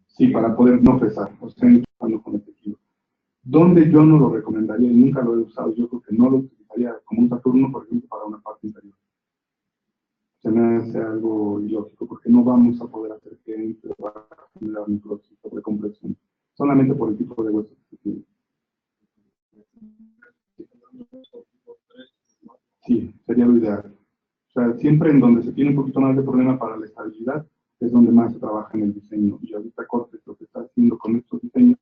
Sí, para poder no pesar, o sea, no con este kilo. Donde yo no lo recomendaría y nunca lo he usado, yo creo que no lo utilizaría como un Saturno, por ejemplo, para una parte inferior. Se me hace algo ilógico porque no vamos a poder hacer que entre para generar necrosis sobre compresión, solamente por el tipo de hueso que se tiene. Sí, sería lo ideal. O sea, siempre en donde se tiene un poquito más de problema para la estabilidad es donde más se trabaja en el diseño. Y ahorita Cortes lo que está haciendo con estos diseños,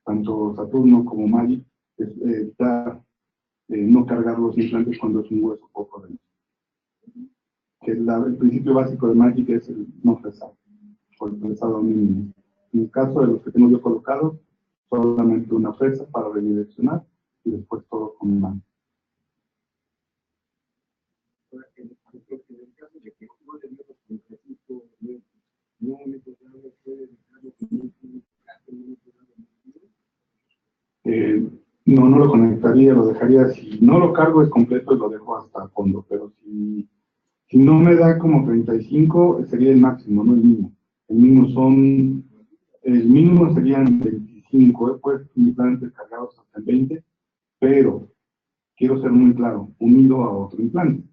tanto Saturno como Magic, es no cargar los implantes cuando es un hueso poco denso. Que el principio básico de Magic es el no fresar, por el fresado mínimo. En el caso de los que tengo yo colocados, solamente una fresa para redireccionar y después todo con mano. No, no lo conectaría, lo dejaría, si no lo cargo es completo y lo dejo hasta el fondo, pero si no me da como 35, sería el máximo, no el mínimo. El mínimo serían 25, he puesto implantes cargados hasta el 20, pero quiero ser muy claro, unido a otro implante.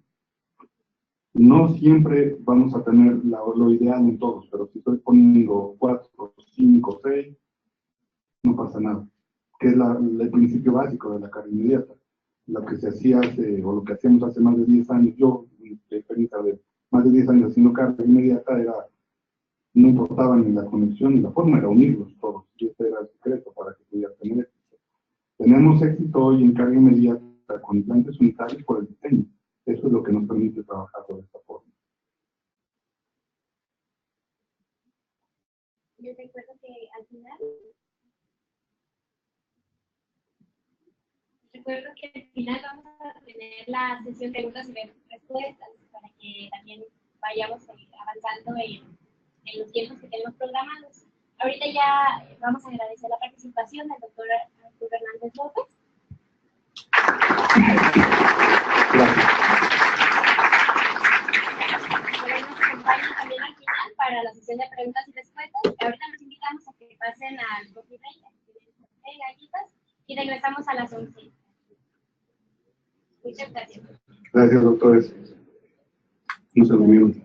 No siempre vamos a tener lo ideal en todos, pero si estoy poniendo 4, 5, 6, no pasa nada. Que es el principio básico de la carga inmediata. Lo que se hacía o lo que hacíamos hace más de 10 años, yo, de experiencia de más de 10 años haciendo carga inmediata, no importaba ni la conexión ni la forma, era unirlos todos. Y ese era el secreto para que pudieras tener éxito. Tenemos éxito hoy en carga inmediata con implantes unitarios por el diseño. Eso es lo que nos permite trabajar de esta forma. Yo recuerdo que al final vamos a tener la sesión de preguntas y respuestas para que también vayamos avanzando en los tiempos que tenemos programados. Ahorita ya vamos a agradecer la participación del doctor Arturo Hernández López. Nos acompaña también al final para la sesión de preguntas y respuestas. Ahorita los invitamos a que pasen al coffee break, galletas, y regresamos a las 11. Muchas gracias. Gracias, doctores. No se durmieron.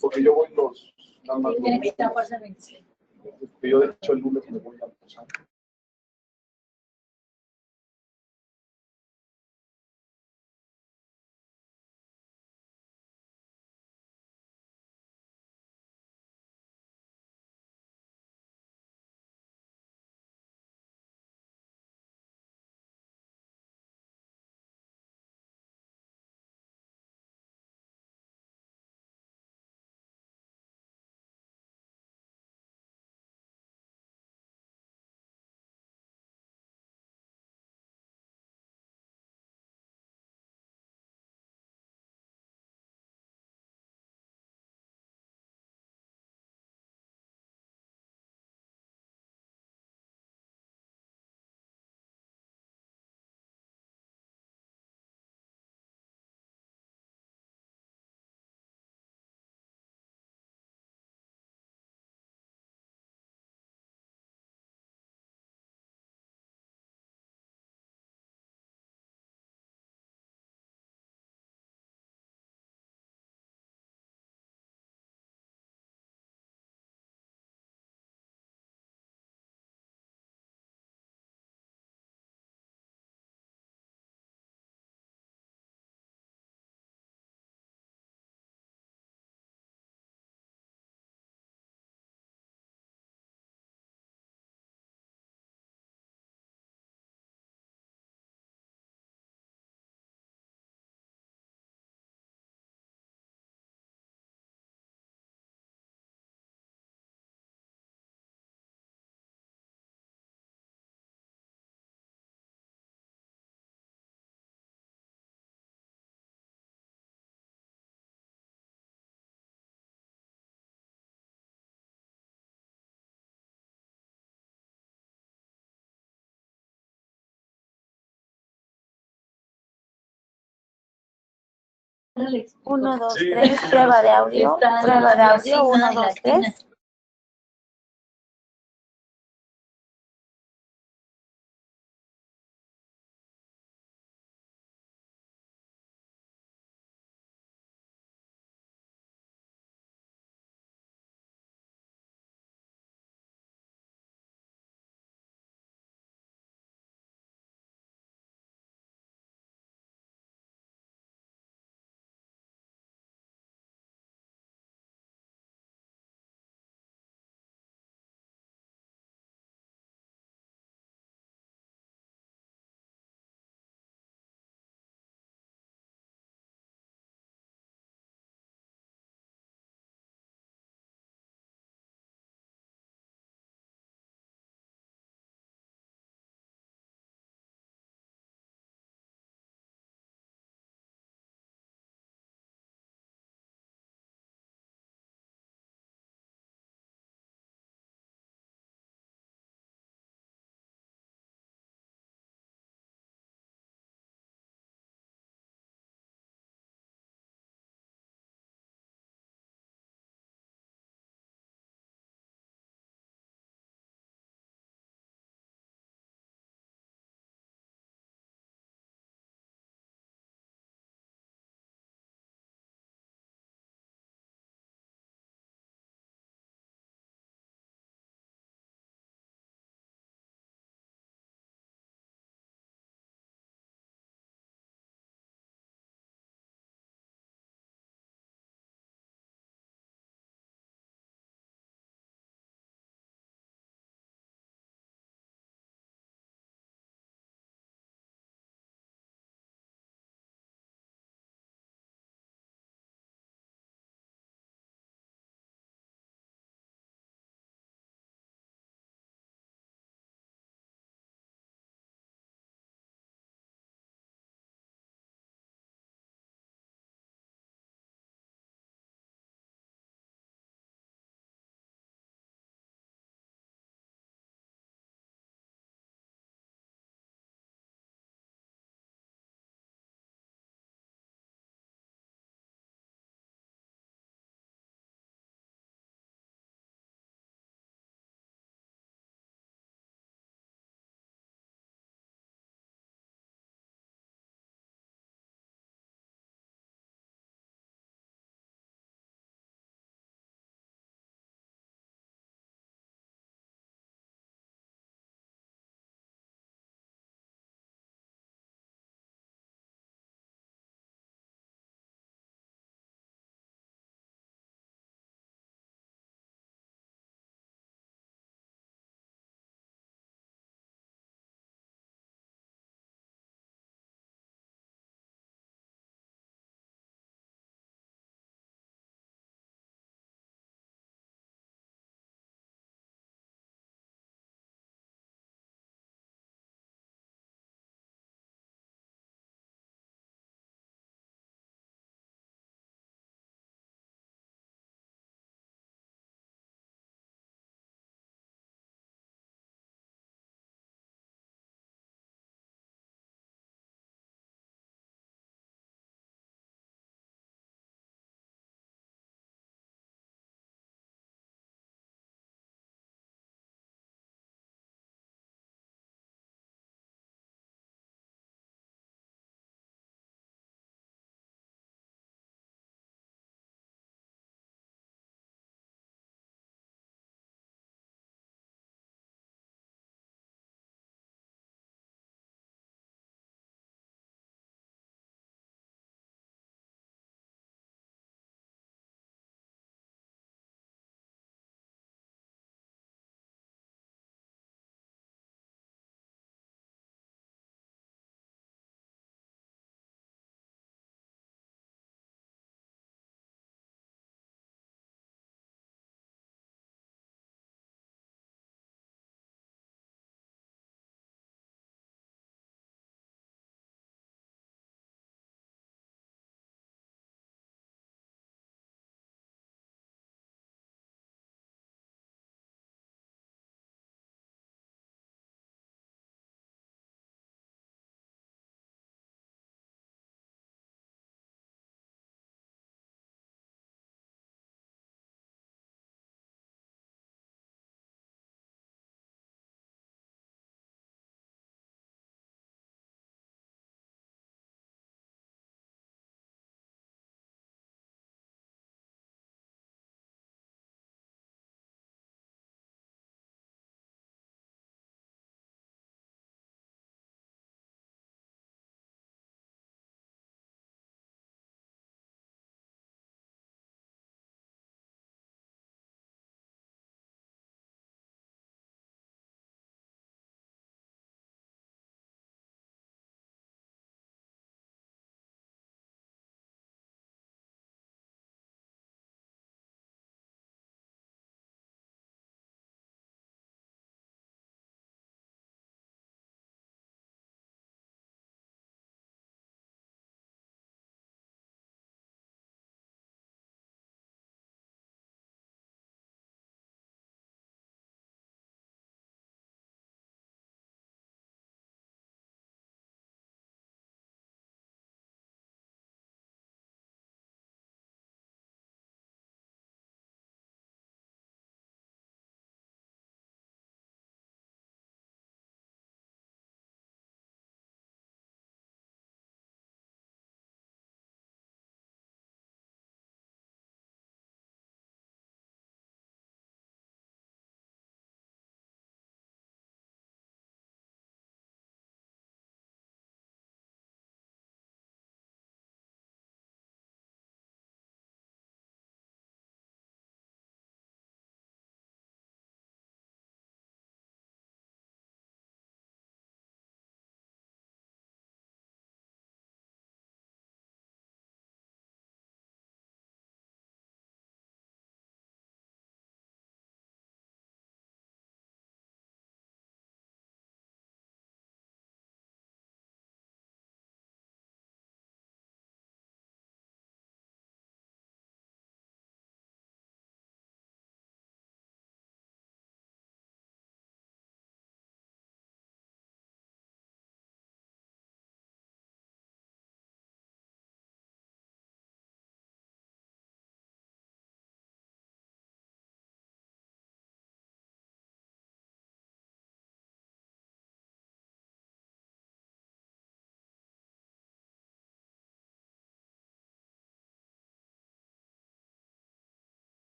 Porque yo voy nada más yo de hecho el lunes me voy a pasar. Uno, dos, tres, prueba de audio, uno, dos, tres.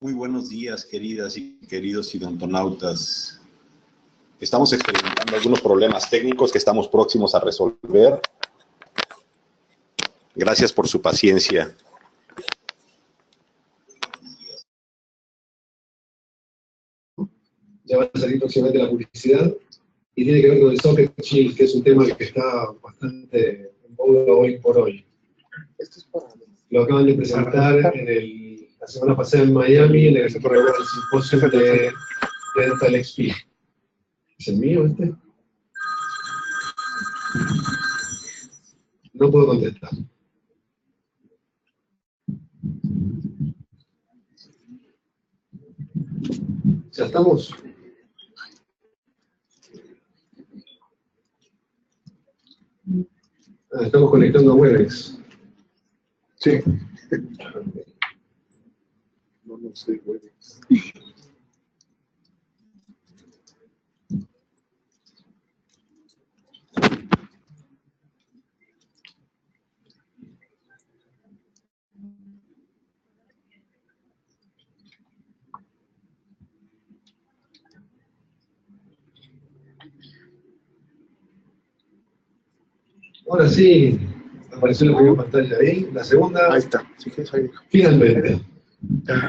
Muy buenos días, queridas y queridos idontonautas. Estamos experimentando algunos problemas técnicos que estamos próximos a resolver. Gracias por su paciencia. Ya va a salir próximamente la publicidad y tiene que ver con el Socket Shield, que es un tema que está bastante en boga hoy por hoy. Lo acaban de presentar la semana pasada en Miami, en el simposio de Dental XP. ¿Es el mío este? No puedo contestar. ¿Ya estamos? Estamos conectando a Webex. Sí. No sé, Webex. Ahora sí, apareció la primera pantalla ahí. La segunda. Ahí está. Sí, ahí. Finalmente.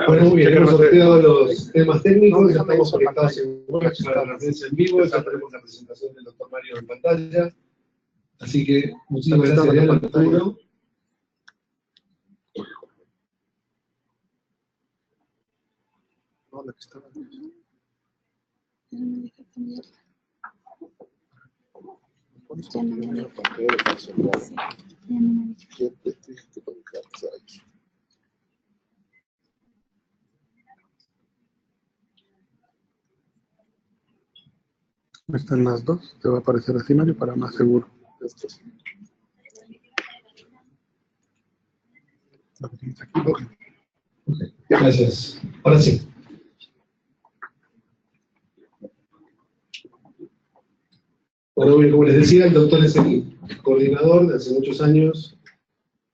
Bueno, muy bien, hemos sorteado los temas técnicos, ya estamos conectados en WebEx para la referencia en vivo, ya tenemos la presentación del doctor Mario en pantalla. Así que muchísimas gracias, Diana, Arturo. No, la que estaba. Ya no me deja. Están las dos, te va a aparecer así, Mario, para más seguro. Lo que tienes aquí, ok. Gracias. Ahora sí. Bueno, bien, como les decía, el doctor es el coordinador de hace muchos años,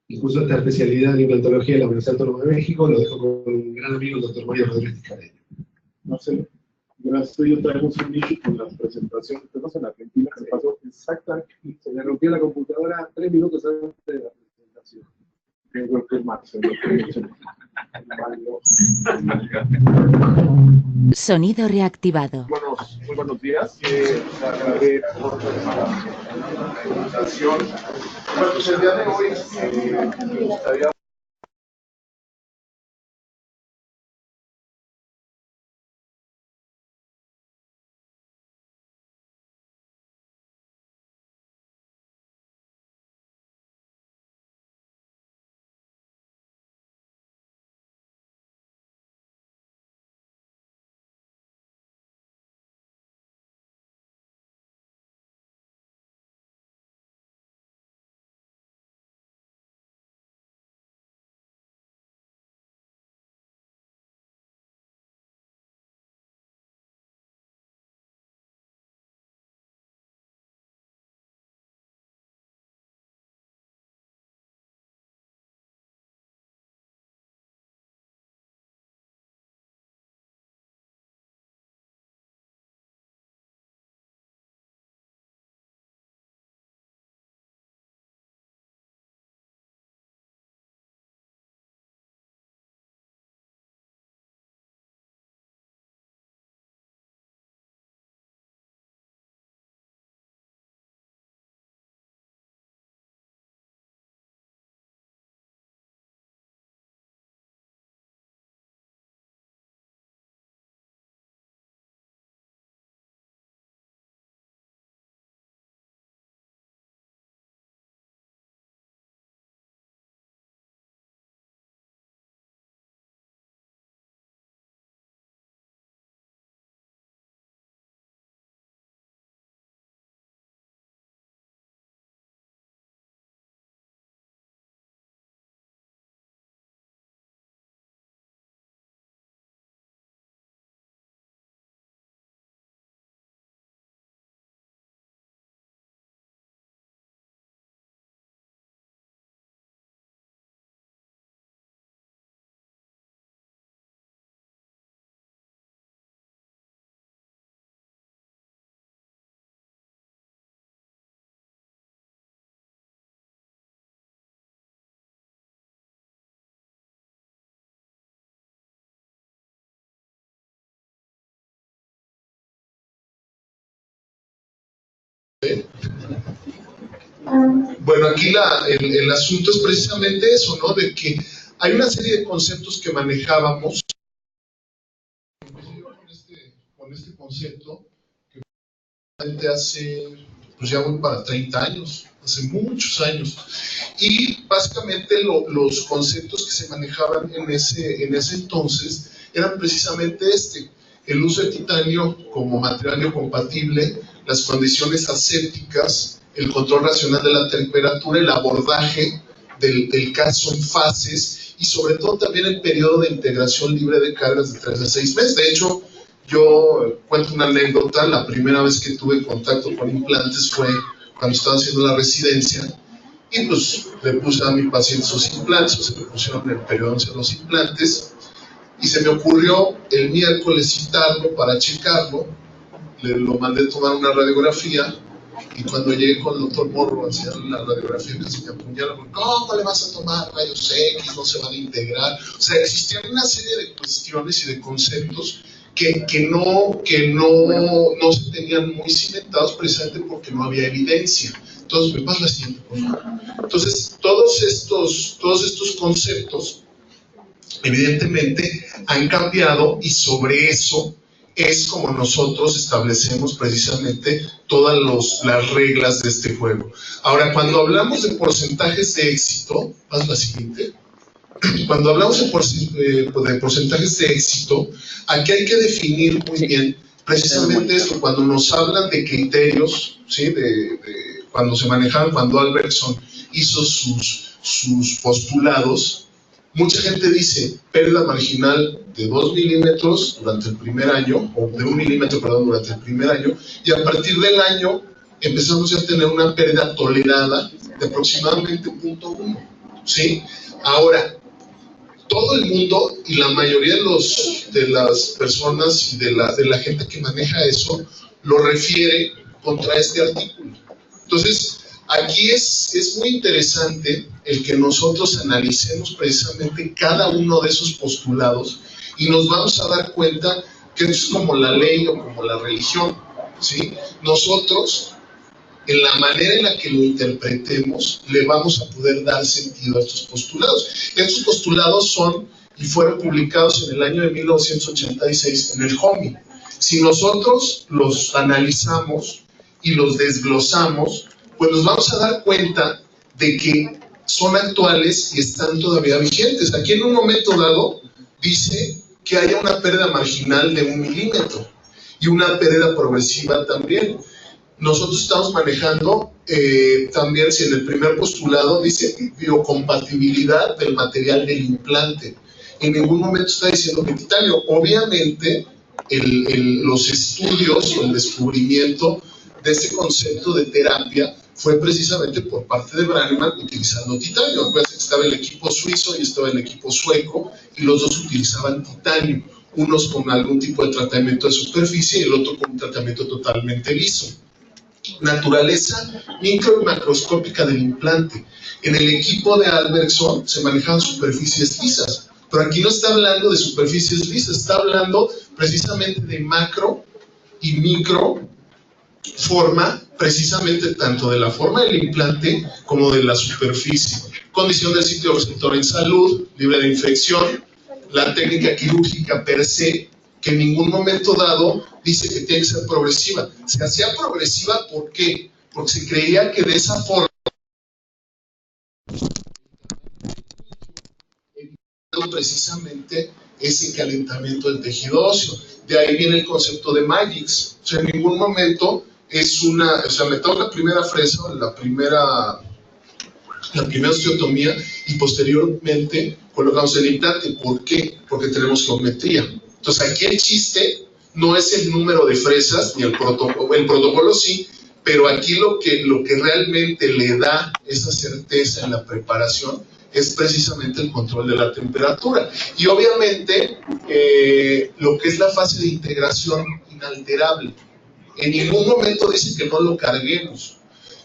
incluso esta especialidad en implantología en la Universidad Autónoma de México, lo dejo con un gran amigo, el doctor Mario Rodríguez Careño. Marcelo, gracias. Tú y yo traemos un issue con la presentación. Tenemos en Argentina que pasó exactamente. Se me rompió la computadora 3 minutos antes de la presentación. Tengo que Marcelo. Sonido reactivado. Muy buenos días. Aclaré por la invitación. Bueno, pues el día de hoy me gustaría Bueno, aquí el asunto es precisamente eso, ¿no? De que hay una serie de conceptos que manejábamos con este concepto que hace, pues ya voy para 30 años, hace muchos años. Y básicamente los conceptos que se manejaban en ese entonces eran precisamente el uso de titanio como material biocompatible, las condiciones asépticas, el control racional de la temperatura, el abordaje del caso en fases y sobre todo también el periodo de integración libre de cargas de 3 a 6 meses. De hecho, yo cuento una anécdota, la primera vez que tuve contacto con implantes fue cuando estaba haciendo la residencia y pues le puse a mi paciente sus implantes, o se le pusieron en el periodo de los implantes y se me ocurrió el miércoles citarlo para checarlo, lo mandé a tomar una radiografía y cuando llegué con el doctor Morro a hacer la radiografía casi me apuñalaron, ¿cómo le vas a tomar rayos X? No se van a integrar. O sea, existían una serie de cuestiones y de conceptos que no se tenían muy cimentados precisamente porque no había evidencia. Entonces, me pasa la siguiente, por favor. Entonces, todos estos conceptos evidentemente han cambiado y sobre eso es como nosotros establecemos precisamente todas las reglas de este juego. Ahora, cuando hablamos de porcentajes de éxito, haz la siguiente. Cuando hablamos de porcentajes de éxito, aquí hay que definir muy bien precisamente esto. Cuando nos hablan de criterios, ¿sí? Cuando se manejaron, cuando Albertson hizo sus postulados, mucha gente dice pérdida marginal de 2 milímetros durante el primer año, o de 1 milímetro, perdón, durante el primer año, y a partir del año empezamos a tener una pérdida tolerada de aproximadamente 0.1, ¿sí? Ahora, todo el mundo y la mayoría de las personas y de la gente que maneja eso lo refiere contra este artículo. Entonces, aquí es muy interesante el que nosotros analicemos precisamente cada uno de esos postulados y nos vamos a dar cuenta que es como la ley o como la religión, ¿sí? Nosotros, en la manera en la que lo interpretemos, le vamos a poder dar sentido a estos postulados. Estos postulados son y fueron publicados en el año de 1986 en el HOMI. Si nosotros los analizamos y los desglosamos, pues nos vamos a dar cuenta de que son actuales y están todavía vigentes. Aquí en un momento dado dice que haya una pérdida marginal de 1 milímetro y una pérdida progresiva también. Nosotros estamos manejando también, si en el primer postulado dice biocompatibilidad del material del implante. En ningún momento está diciendo que titanio. Obviamente, los estudios o el descubrimiento de este concepto de terapia fue precisamente por parte de Brannemann utilizando titanio. Acuérdense que estaba el equipo suizo y estaba el equipo sueco y los dos utilizaban titanio. Unos con algún tipo de tratamiento de superficie y el otro con un tratamiento totalmente liso. Naturaleza micro y macroscópica del implante. En el equipo de Albertson se manejaban superficies lisas, pero aquí no está hablando de superficies lisas, está hablando precisamente de macro y micro forma, precisamente tanto de la forma del implante como de la superficie. Condición del sitio receptor en salud, libre de infección, la técnica quirúrgica per se, que en ningún momento dado dice que tiene que ser progresiva. Se hacía progresiva, ¿por qué? Porque se creía que de esa forma precisamente ese calentamiento del tejido óseo. De ahí viene el concepto de Magix. O sea, en ningún momento es o sea, metamos la primera fresa, la primera osteotomía y posteriormente colocamos el implante. ¿Por qué? Porque tenemos geometría. Entonces aquí el chiste no es el número de fresas ni el protocolo sí, pero aquí lo que realmente le da esa certeza en la preparación es precisamente el control de la temperatura. Y obviamente lo que es la fase de integración inalterable. En ningún momento dice que no lo carguemos.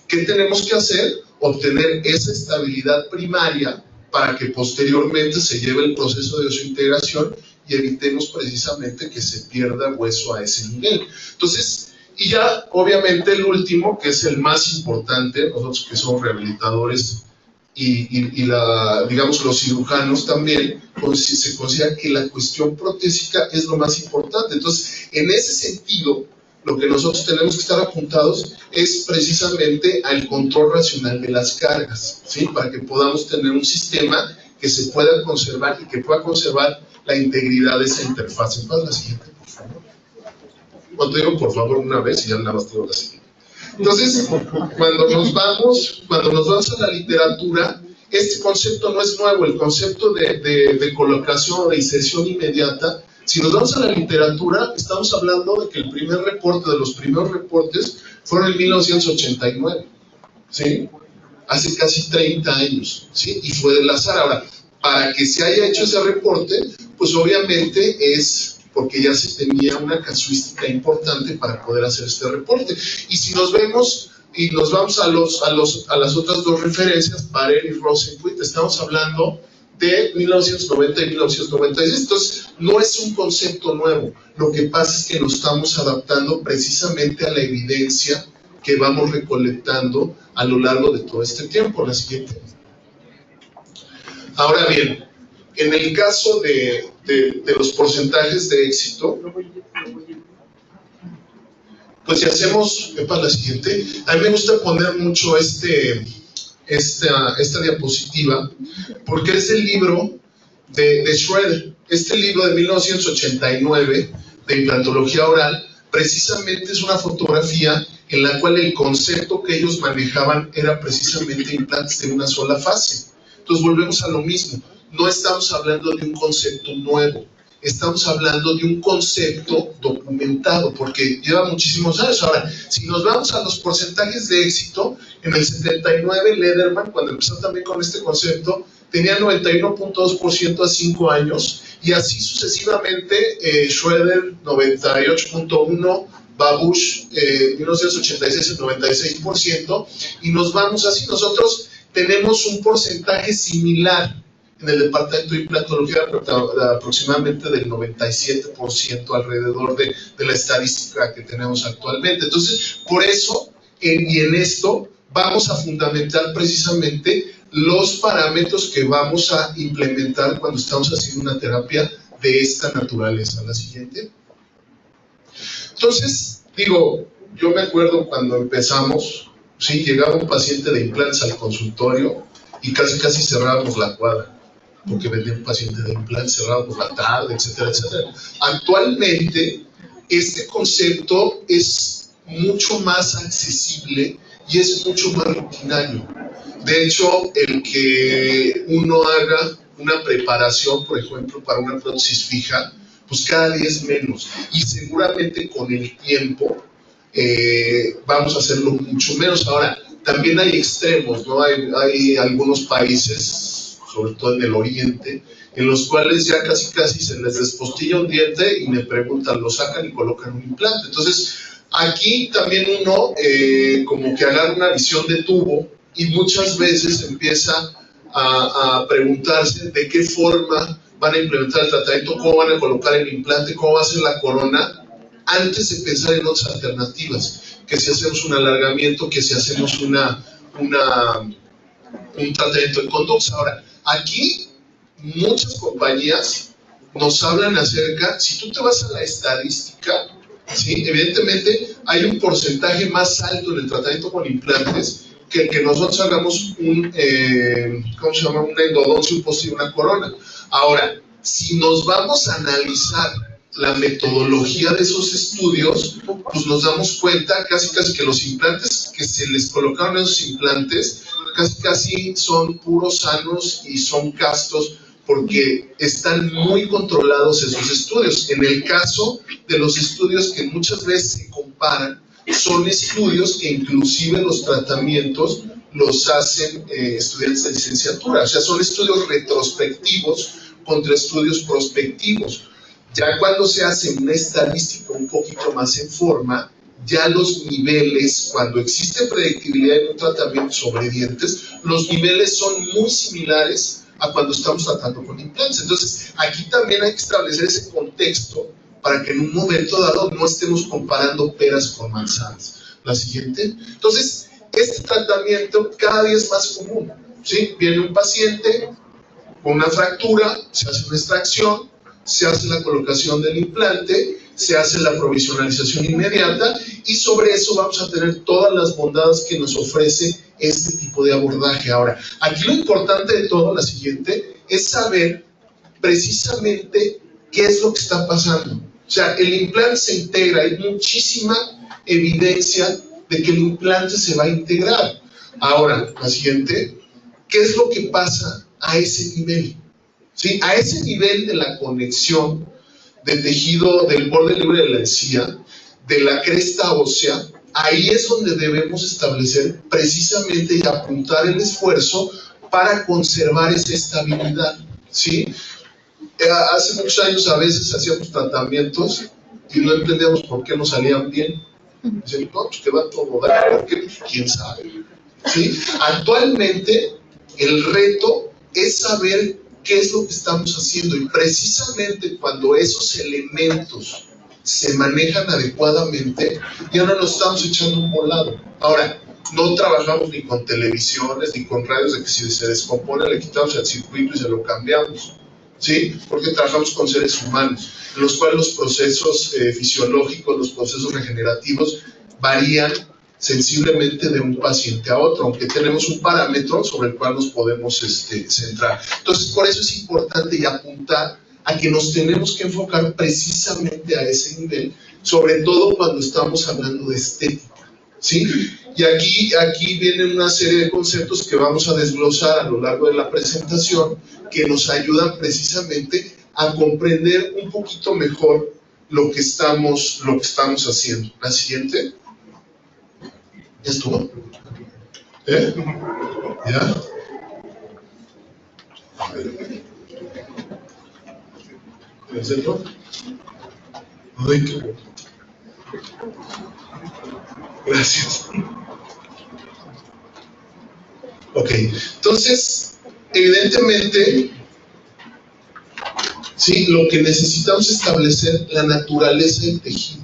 ¿Qué tenemos que hacer? Obtener esa estabilidad primaria para que posteriormente se lleve el proceso de desintegración y evitemos precisamente que se pierda hueso a ese nivel. Entonces, Y ya, obviamente, el último, que es el más importante, nosotros que somos rehabilitadores digamos, los cirujanos también, pues, se considera que la cuestión protésica es lo más importante. Entonces, en ese sentido, lo que nosotros tenemos que estar apuntados es precisamente al control racional de las cargas, ¿sí? Para que podamos tener un sistema que se pueda conservar y que pueda conservar la integridad de esa interfaz. Pasa la siguiente, por favor. Cuando digo por favor una vez y ya nada más tengo la siguiente. Entonces, cuando nos vamos a la literatura, este concepto no es nuevo, el concepto de colocación o de inserción inmediata. Si nos vamos a la literatura, estamos hablando de que el primer reporte, de los primeros reportes, fueron en 1989, ¿sí? Hace casi 30 años, ¿sí? Y fue del azar. Ahora, para que se haya hecho ese reporte, pues obviamente es porque ya se tenía una casuística importante para poder hacer este reporte. Y si nos vemos y nos vamos a las otras dos referencias, Parel y Rosenquist, estamos hablando de 1990 y 1996. Entonces, no es un concepto nuevo. Lo que pasa es que nos estamos adaptando precisamente a la evidencia que vamos recolectando a lo largo de todo este tiempo. La siguiente. Ahora bien, en el caso de los porcentajes de éxito, pues si hacemos, para la siguiente, a mí me gusta poner mucho esta diapositiva, porque es el libro de Schroeder. Este libro de 1989, de implantología oral, precisamente es una fotografía en la cual el concepto que ellos manejaban era precisamente implantes de una sola fase. Entonces volvemos a lo mismo. No estamos hablando de un concepto nuevo, estamos hablando de un concepto documentado, porque lleva muchísimos años. Ahora, si nos vamos a los porcentajes de éxito, en el 79 Lederman, cuando empezó también con este concepto, tenía 91.2% a 5 años, y así sucesivamente, Schroeder 98.1%, Babush 1986 el 96%, y nos vamos así. Nosotros tenemos un porcentaje similar en el departamento de implantología, aproximadamente del 97% alrededor de la estadística que tenemos actualmente. Entonces, por eso, y en esto, vamos a fundamentar precisamente los parámetros que vamos a implementar cuando estamos haciendo una terapia de esta naturaleza. La siguiente. Entonces, digo, yo me acuerdo cuando empezamos, sí, llegaba un paciente de implantes al consultorio y casi cerrábamos la cuadra, porque venía un paciente de implantes, cerrábamos la tarde, etcétera, etcétera. Actualmente, este concepto es mucho más accesible y es mucho más rutinario. De hecho, el que uno haga una preparación, por ejemplo, para una prótesis fija, pues cada día es menos, y seguramente con el tiempo vamos a hacerlo mucho menos. Ahora, también hay extremos, ¿no? Hay algunos países, sobre todo en el oriente, en los cuales ya casi se les despostilla un diente y me preguntan, lo sacan y colocan un implante. Entonces, aquí también uno como que agarra una visión de tubo y muchas veces empieza a preguntarse de qué forma van a implementar el tratamiento, cómo van a colocar el implante, cómo va a ser la corona, antes de pensar en otras alternativas, que si hacemos un alargamiento, que si hacemos un tratamiento de conducta. Ahora, aquí muchas compañías nos hablan acerca, si tú te vas a la estadística, ¿sí? Evidentemente hay un porcentaje más alto en el tratamiento con implantes que el que nosotros hagamos una endodoncia, un postizo, una corona. Ahora, si nos vamos a analizar la metodología de esos estudios, pues nos damos cuenta casi que los implantes que se les colocaron, esos implantes, casi son puros sanos y son castos, porque están muy controlados esos estudios. En el caso de los estudios que muchas veces se comparan, son estudios que inclusive los tratamientos los hacen estudiantes de licenciatura, o sea, son estudios retrospectivos contra estudios prospectivos. Ya cuando se hace una estadística un poquito más en forma, ya los niveles, cuando existe predictibilidad en un tratamiento sobre dientes, los niveles son muy similares a cuando estamos tratando con implantes. Entonces, aquí también hay que establecer ese contexto para que en un momento dado no estemos comparando peras con manzanas. La siguiente. Entonces, este tratamiento cada día es más común, ¿sí? Viene un paciente con una fractura, se hace una extracción, se hace la colocación del implante, se hace la provisionalización inmediata y sobre eso vamos a tener todas las bondades que nos ofrece este tipo de abordaje. Ahora, aquí lo importante de todo, la siguiente, es saber precisamente qué es lo que está pasando. O sea, el implante se integra, hay muchísima evidencia de que el implante se va a integrar. Ahora, la siguiente, ¿qué es lo que pasa a ese nivel? ¿Sí? A ese nivel de la conexión del tejido del borde libre de la encía, de la cresta ósea, ahí es donde debemos establecer precisamente y apuntar el esfuerzo para conservar esa estabilidad, ¿sí? Hace muchos años a veces hacíamos tratamientos y no entendíamos por qué no salían bien. Dicen, no, pues te va todo dar, ¿por qué? Pues quién sabe, ¿sí? Actualmente el reto es saber qué es lo que estamos haciendo y precisamente cuando esos elementos se manejan adecuadamente, ya no nos estamos echando un volado. Ahora, no trabajamos ni con televisiones ni con radios de que si se descompone le quitamos el circuito y se lo cambiamos, ¿sí? Porque trabajamos con seres humanos, en los cuales los procesos fisiológicos, los procesos regenerativos varían sensiblemente de un paciente a otro, aunque tenemos un parámetro sobre el cual nos podemos centrar. Entonces, por eso es importante y apuntar a que nos tenemos que enfocar precisamente a ese nivel, sobre todo cuando estamos hablando de estética, ¿sí? Y aquí vienen una serie de conceptos que vamos a desglosar a lo largo de la presentación, que nos ayudan precisamente a comprender un poquito mejor lo que estamos haciendo. La siguiente. ¿Ya estuvo? ¿Eh? ¿Ya? A ver. ¿En el centro? Ay, qué bueno. Gracias. Ok, entonces, evidentemente, sí, lo que necesitamos es establecer la naturaleza del tejido,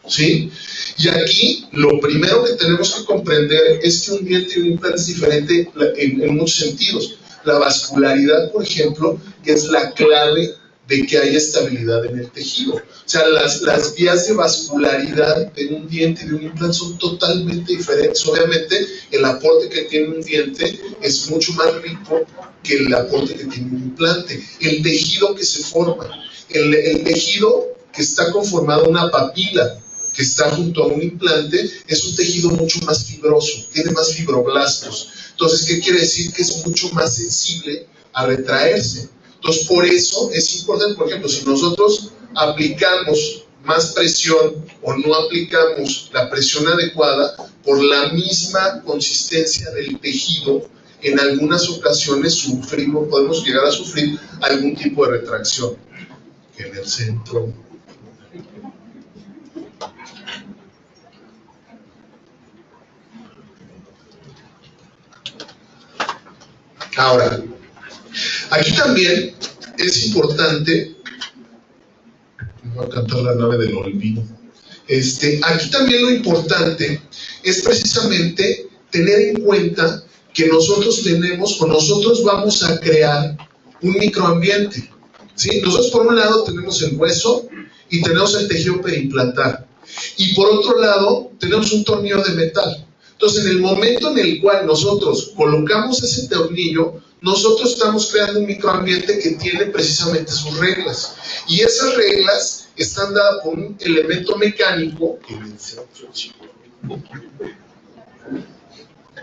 ¿sí? Y aquí, lo primero que tenemos que comprender es que un diente y un implante es diferente en muchos sentidos. La vascularidad, por ejemplo, que es la clave de que haya estabilidad en el tejido. O sea, las vías de vascularidad de un diente y de un implante son totalmente diferentes. Obviamente, el aporte que tiene un diente es mucho más rico que el aporte que tiene un implante. El tejido que se forma, el tejido que está conformado en una papila, que está junto a un implante, es un tejido mucho más fibroso, tiene más fibroblastos. Entonces, ¿qué quiere decir? Que es mucho más sensible a retraerse. Entonces, por eso es importante, por ejemplo, si nosotros aplicamos más presión o no aplicamos la presión adecuada, por la misma consistencia del tejido, en algunas ocasiones podemos llegar a sufrir algún tipo de retracción. Que en el centro. Ahora, aquí también es importante, voy a cantar la nave del olvido. Aquí también lo importante es precisamente tener en cuenta que nosotros vamos a crear un microambiente, ¿sí? Nosotros por un lado tenemos el hueso y tenemos el tejido periimplantar, y por otro lado tenemos un tornillo de metal. Entonces, en el momento en el cual nosotros colocamos ese tornillo, nosotros estamos creando un microambiente que tiene precisamente sus reglas. Y esas reglas están dadas por un elemento mecánico.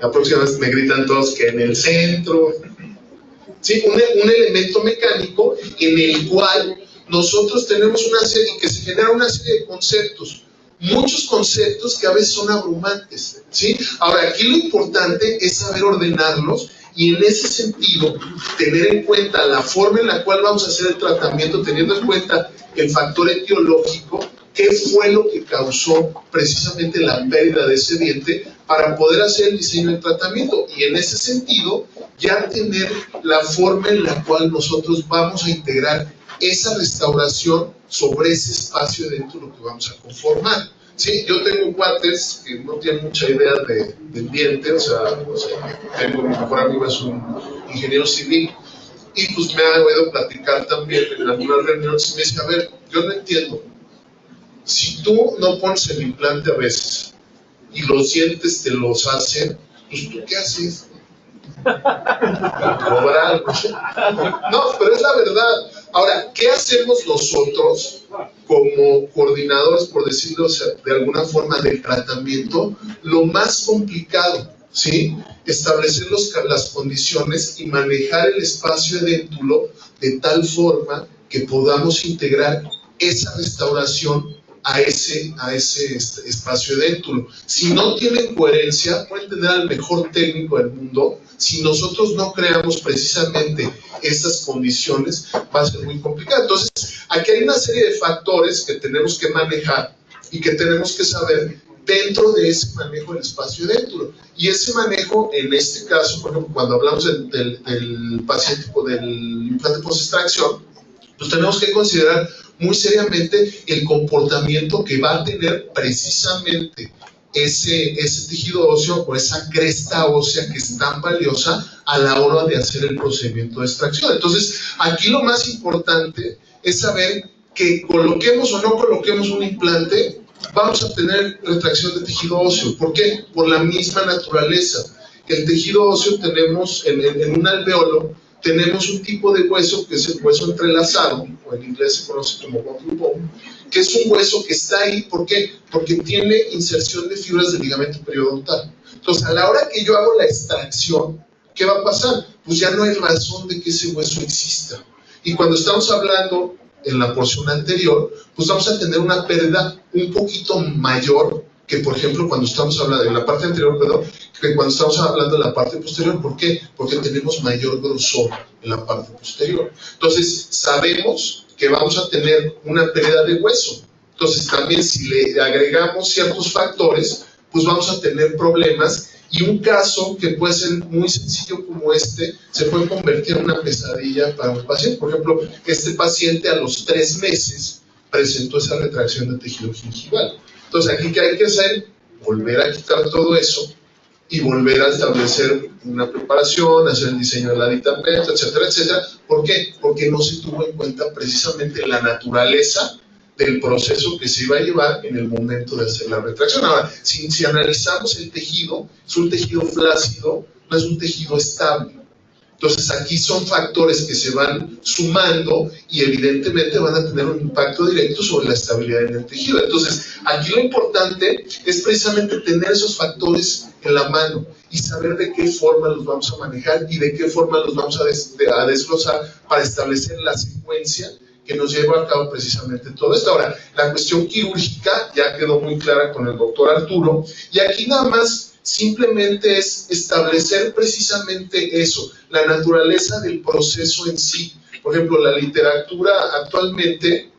La próxima vez me gritan todos que en el centro. Sí, un elemento mecánico en el cual nosotros tenemos una serie, que se genera una serie de conceptos. Muchos conceptos que a veces son abrumantes, ¿sí? Ahora, aquí lo importante es saber ordenarlos y en ese sentido tener en cuenta la forma en la cual vamos a hacer el tratamiento, teniendo en cuenta el factor etiológico, qué fue lo que causó precisamente la pérdida de ese diente para poder hacer el diseño del tratamiento y en ese sentido ya tener la forma en la cual nosotros vamos a integrar esa restauración sobre ese espacio de dentulo que vamos a conformar. Sí, yo tengo cuates que no tienen mucha idea del diente, o sea, tengo, mi mejor amigo es un ingeniero civil, y pues me ha oído platicar también en algunas reuniones y me dice, a ver, yo no entiendo, si tú no pones el implante a veces y los dientes te los hacen, pues ¿tú qué haces? Cobrar. No, pero es la verdad. Ahora, ¿qué hacemos nosotros como coordinadores, por decirlo de alguna forma, del tratamiento? Lo más complicado, ¿sí? Establecer las condiciones y manejar el espacio de dentulo de tal forma que podamos integrar esa restauración a ese espacio de dentulo. Si no tienen coherencia, pueden tener al mejor técnico del mundo, si nosotros no creamos precisamente esas condiciones, va a ser muy complicado. Entonces, aquí hay una serie de factores que tenemos que manejar y que tenemos que saber dentro de ese manejo del espacio de dentulo. Y ese manejo, en este caso, por ejemplo, cuando hablamos del paciente del implante post-extracción, pues tenemos que considerar muy seriamente el comportamiento que va a tener precisamente ese tejido óseo o esa cresta ósea que es tan valiosa a la hora de hacer el procedimiento de extracción. Entonces, aquí lo más importante es saber que coloquemos o no coloquemos un implante, vamos a tener retracción de tejido óseo. ¿Por qué? Por la misma naturaleza. El tejido óseo tenemos en un alveolo, tenemos un tipo de hueso que es el hueso entrelazado, o en inglés se conoce como bone bone, que es un hueso que está ahí, ¿por qué? Porque tiene inserción de fibras del ligamento periodontal. Entonces, a la hora que yo hago la extracción, ¿qué va a pasar? Pues ya no hay razón de que ese hueso exista. Y cuando estamos hablando en la porción anterior, pues vamos a tener una pérdida un poquito mayor que, por ejemplo, cuando estamos hablando en la parte anterior, perdón, que cuando estamos hablando de la parte posterior. ¿Por qué? Porque tenemos mayor grosor en la parte posterior. Entonces, sabemos que vamos a tener una pérdida de hueso. Entonces, también si le agregamos ciertos factores, pues vamos a tener problemas. Y un caso que puede ser muy sencillo como este, se puede convertir en una pesadilla para un paciente. Por ejemplo, este paciente a los 3 meses presentó esa retracción de tejido gingival. Entonces, aquí, ¿qué hay que hacer? Volver a quitar todo eso y volver a establecer una preparación, hacer el diseño del aditamento, etcétera, etcétera. ¿Por qué? Porque no se tuvo en cuenta precisamente la naturaleza del proceso que se iba a llevar en el momento de hacer la retracción. Ahora, si analizamos el tejido, es un tejido flácido, no es un tejido estable. Entonces, aquí son factores que se van sumando y evidentemente van a tener un impacto directo sobre la estabilidad en el tejido. Entonces, aquí lo importante es precisamente tener esos factores en la mano y saber de qué forma los vamos a manejar y de qué forma los vamos a desglosar para establecer la secuencia que nos lleva a cabo precisamente todo esto. Ahora, la cuestión quirúrgica ya quedó muy clara con el doctor Arturo, y aquí nada más simplemente es establecer precisamente eso, la naturaleza del proceso en sí. Por ejemplo, la literatura actualmente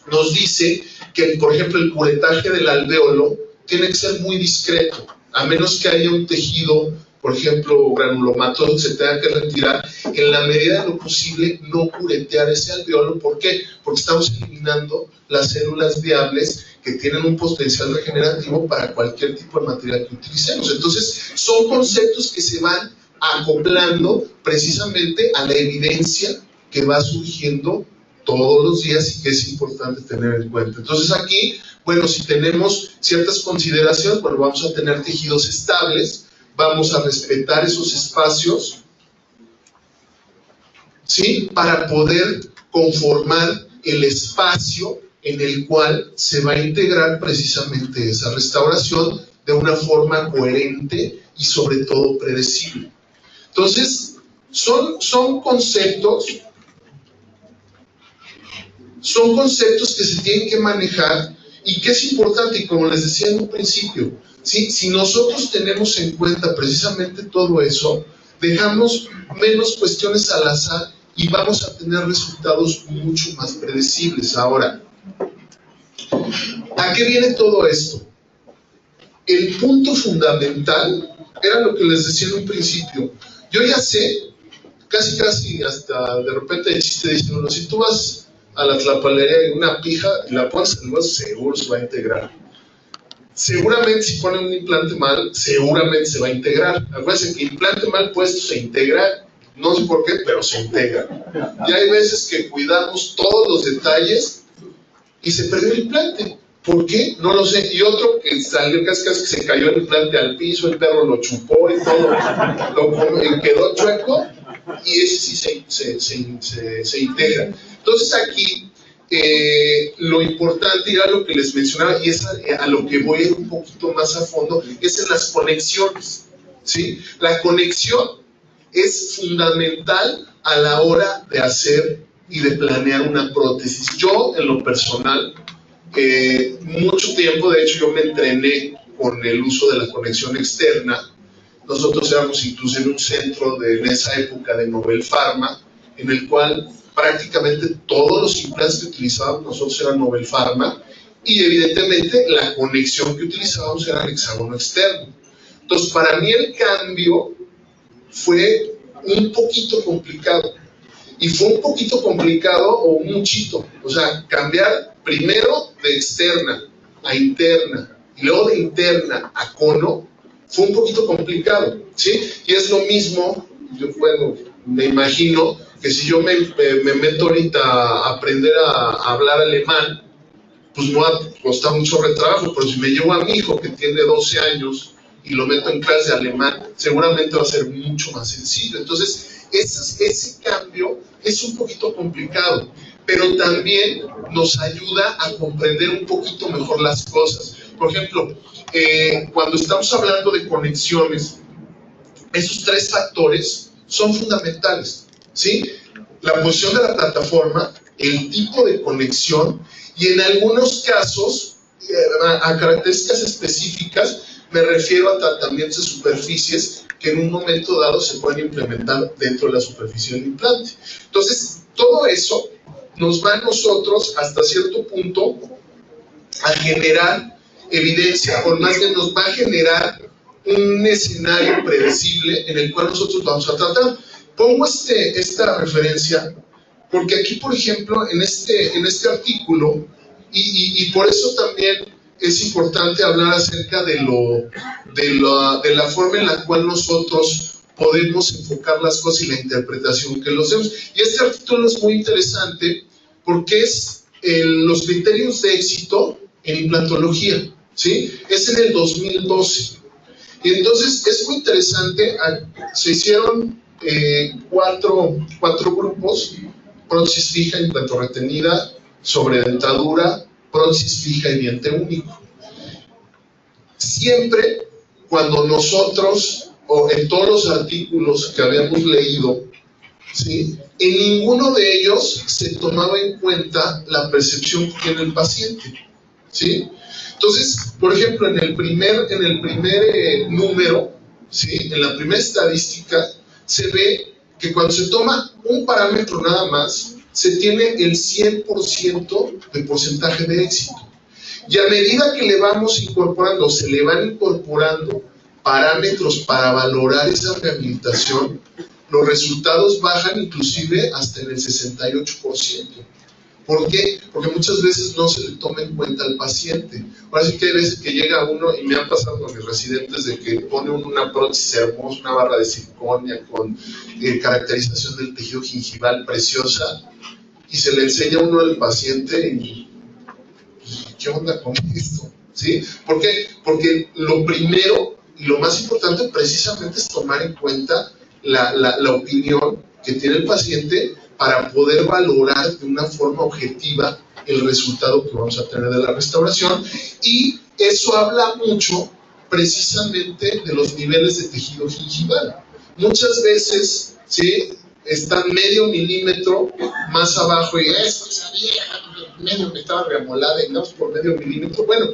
nos dice que, por ejemplo, el curetaje del alvéolo tiene que ser muy discreto, a menos que haya un tejido, por ejemplo, granulomatoso, que se tenga que retirar. En la medida de lo posible, no curetear ese alvéolo. ¿Por qué? Porque estamos eliminando las células viables que tienen un potencial regenerativo para cualquier tipo de material que utilicemos. Entonces, son conceptos que se van acoplando precisamente a la evidencia que va surgiendo todos los días y que es importante tener en cuenta. Entonces aquí, bueno, si tenemos ciertas consideraciones, bueno, vamos a tener tejidos estables, vamos a respetar esos espacios, ¿sí? Para poder conformar el espacio en el cual se va a integrar precisamente esa restauración de una forma coherente y sobre todo predecible. Entonces, son conceptos que se tienen que manejar y que es importante, y como les decía en un principio, ¿sí? Si nosotros tenemos en cuenta precisamente todo eso, dejamos menos cuestiones al azar y vamos a tener resultados mucho más predecibles. Ahora, ¿a qué viene todo esto? El punto fundamental era lo que les decía en un principio. Yo ya sé casi hasta de repente el chiste dice, bueno, si tú vas a la tlapalería y una pija y la pones en el hueso, seguro se va a integrar. Seguramente si ponen un implante mal, seguramente se va a integrar. Acuérdense que implante mal puesto se integra, no sé por qué, pero se integra. Y hay veces que cuidamos todos los detalles y se perdió el implante. ¿Por qué? No lo sé. Y otro que salió casi que se cayó el implante al piso, el perro lo chupó y todo, quedó chueco, y ese sí se integra. Entonces aquí lo importante, y era lo que les mencionaba, y es a lo que voy a ir un poquito más a fondo, es en las conexiones, ¿sí? La conexión es fundamental a la hora de hacer y de planear una prótesis. Yo, en lo personal, mucho tiempo, de hecho, yo me entrené con el uso de la conexión externa. Nosotros éramos incluso en un centro en esa época de Nobel Pharma, en el cual prácticamente todos los implantes que utilizábamos nosotros eran Nobel Pharma, y evidentemente la conexión que utilizábamos era el hexágono externo. Entonces, para mí el cambio fue un poquito complicado. Y fue un poquito complicado o un muchito. O sea, cambiar primero de externa a interna y luego de interna a cono fue un poquito complicado, ¿sí? Y es lo mismo, bueno, me imagino que si yo me meto ahorita a aprender a hablar alemán, pues me va a costar mucho retrabajo, pero si me llevo a mi hijo que tiene 12 años y lo meto en clase de alemán, seguramente va a ser mucho más sencillo. Entonces, ese cambio es un poquito complicado, pero también nos ayuda a comprender un poquito mejor las cosas. Por ejemplo, cuando estamos hablando de conexiones, esos tres factores son fundamentales, ¿sí? La posición de la plataforma, el tipo de conexión y en algunos casos, a características específicas, me refiero a tratamientos de superficies que en un momento dado se pueden implementar dentro de la superficie del implante. Entonces, todo eso nos va a nosotros, hasta cierto punto, a generar evidencia, o más bien nos va a generar un escenario predecible en el cual nosotros vamos a tratar. Pongo esta referencia porque aquí, por ejemplo, en este artículo, y por eso también es importante hablar acerca de la forma en la cual nosotros podemos enfocar las cosas y la interpretación que los hacemos. Y este artículo es muy interesante porque es los criterios de éxito en implantología, ¿sí? Es en el 2012. Y entonces es muy interesante, se hicieron cuatro grupos: prótesis fija, implantorretenida, sobredentadura, prótesis fija y diente único. Siempre cuando nosotros, o en todos los artículos que habíamos leído, ¿sí?, en ninguno de ellos se tomaba en cuenta la percepción que tiene el paciente, ¿sí? Entonces, por ejemplo, en el primer número, ¿sí?, en la primera estadística, se ve que cuando se toma un parámetro nada más, se tiene el 100% de porcentaje de éxito. Y a medida que le vamos incorporando, se le van incorporando parámetros para valorar esa rehabilitación, los resultados bajan inclusive hasta en el 68%. ¿Por qué? Porque muchas veces no se le toma en cuenta al paciente. Ahora sí que hay veces que llega uno, y me han pasado con mis residentes, de que pone una prótesis hermosa, una barra de circonia con caracterización del tejido gingival preciosa, y se le enseña uno al paciente y ¿qué onda con esto? ¿Sí? ¿Por qué? Porque lo primero y lo más importante precisamente es tomar en cuenta la opinión que tiene el paciente para poder valorar de una forma objetiva el resultado que vamos a tener de la restauración, y eso habla mucho precisamente de los niveles de tejido gingival. Muchas veces, ¿sí?, están medio milímetro más abajo y esa vieja medio me estaba reamolada y no por medio milímetro. Bueno,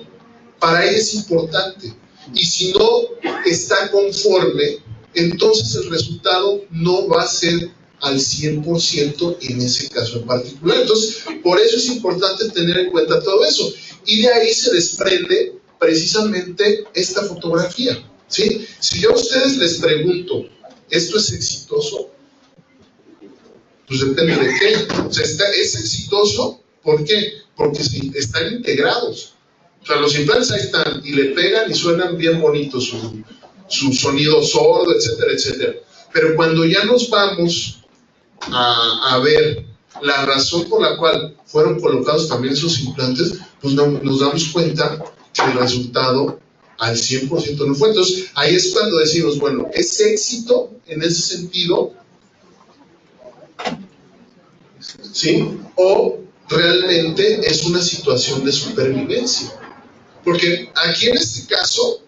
para ella es importante, y si no está conforme, entonces el resultado no va a ser al 100% en ese caso en particular. Entonces, por eso es importante tener en cuenta todo eso, y de ahí se desprende precisamente esta fotografía, ¿sí? Si yo a ustedes les pregunto, ¿esto es exitoso? Pues depende de qué. O sea, es exitoso, ¿por qué? Porque están integrados. O sea, los implantes ahí están y le pegan y suenan bien bonitos su sonido sordo, etcétera, etcétera. Pero cuando ya nos vamos a ver la razón por la cual fueron colocados también esos implantes, pues nos damos cuenta que el resultado al 100% no fue. Entonces, ahí es cuando decimos, bueno, ¿es éxito en ese sentido? ¿Sí? ¿O realmente es una situación de supervivencia? Porque aquí en este caso,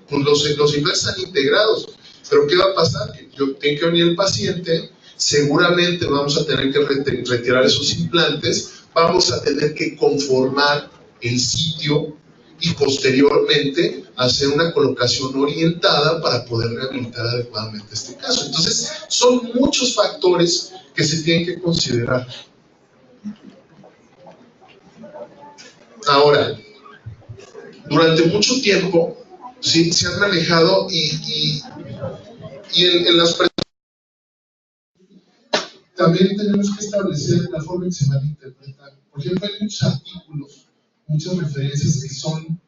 pues los implantes están integrados. Pero ¿qué va a pasar? Tiene que venir el paciente, seguramente vamos a tener que retirar esos implantes, vamos a tener que conformar el sitio y posteriormente hacer una colocación orientada para poder rehabilitar adecuadamente este caso. Entonces, son muchos factores que se tienen que considerar. Ahora, durante mucho tiempo, sí, se han manejado y en las también tenemos que establecer la forma en que se van a interpretar. Por ejemplo, hay muchos artículos, muchas referencias que son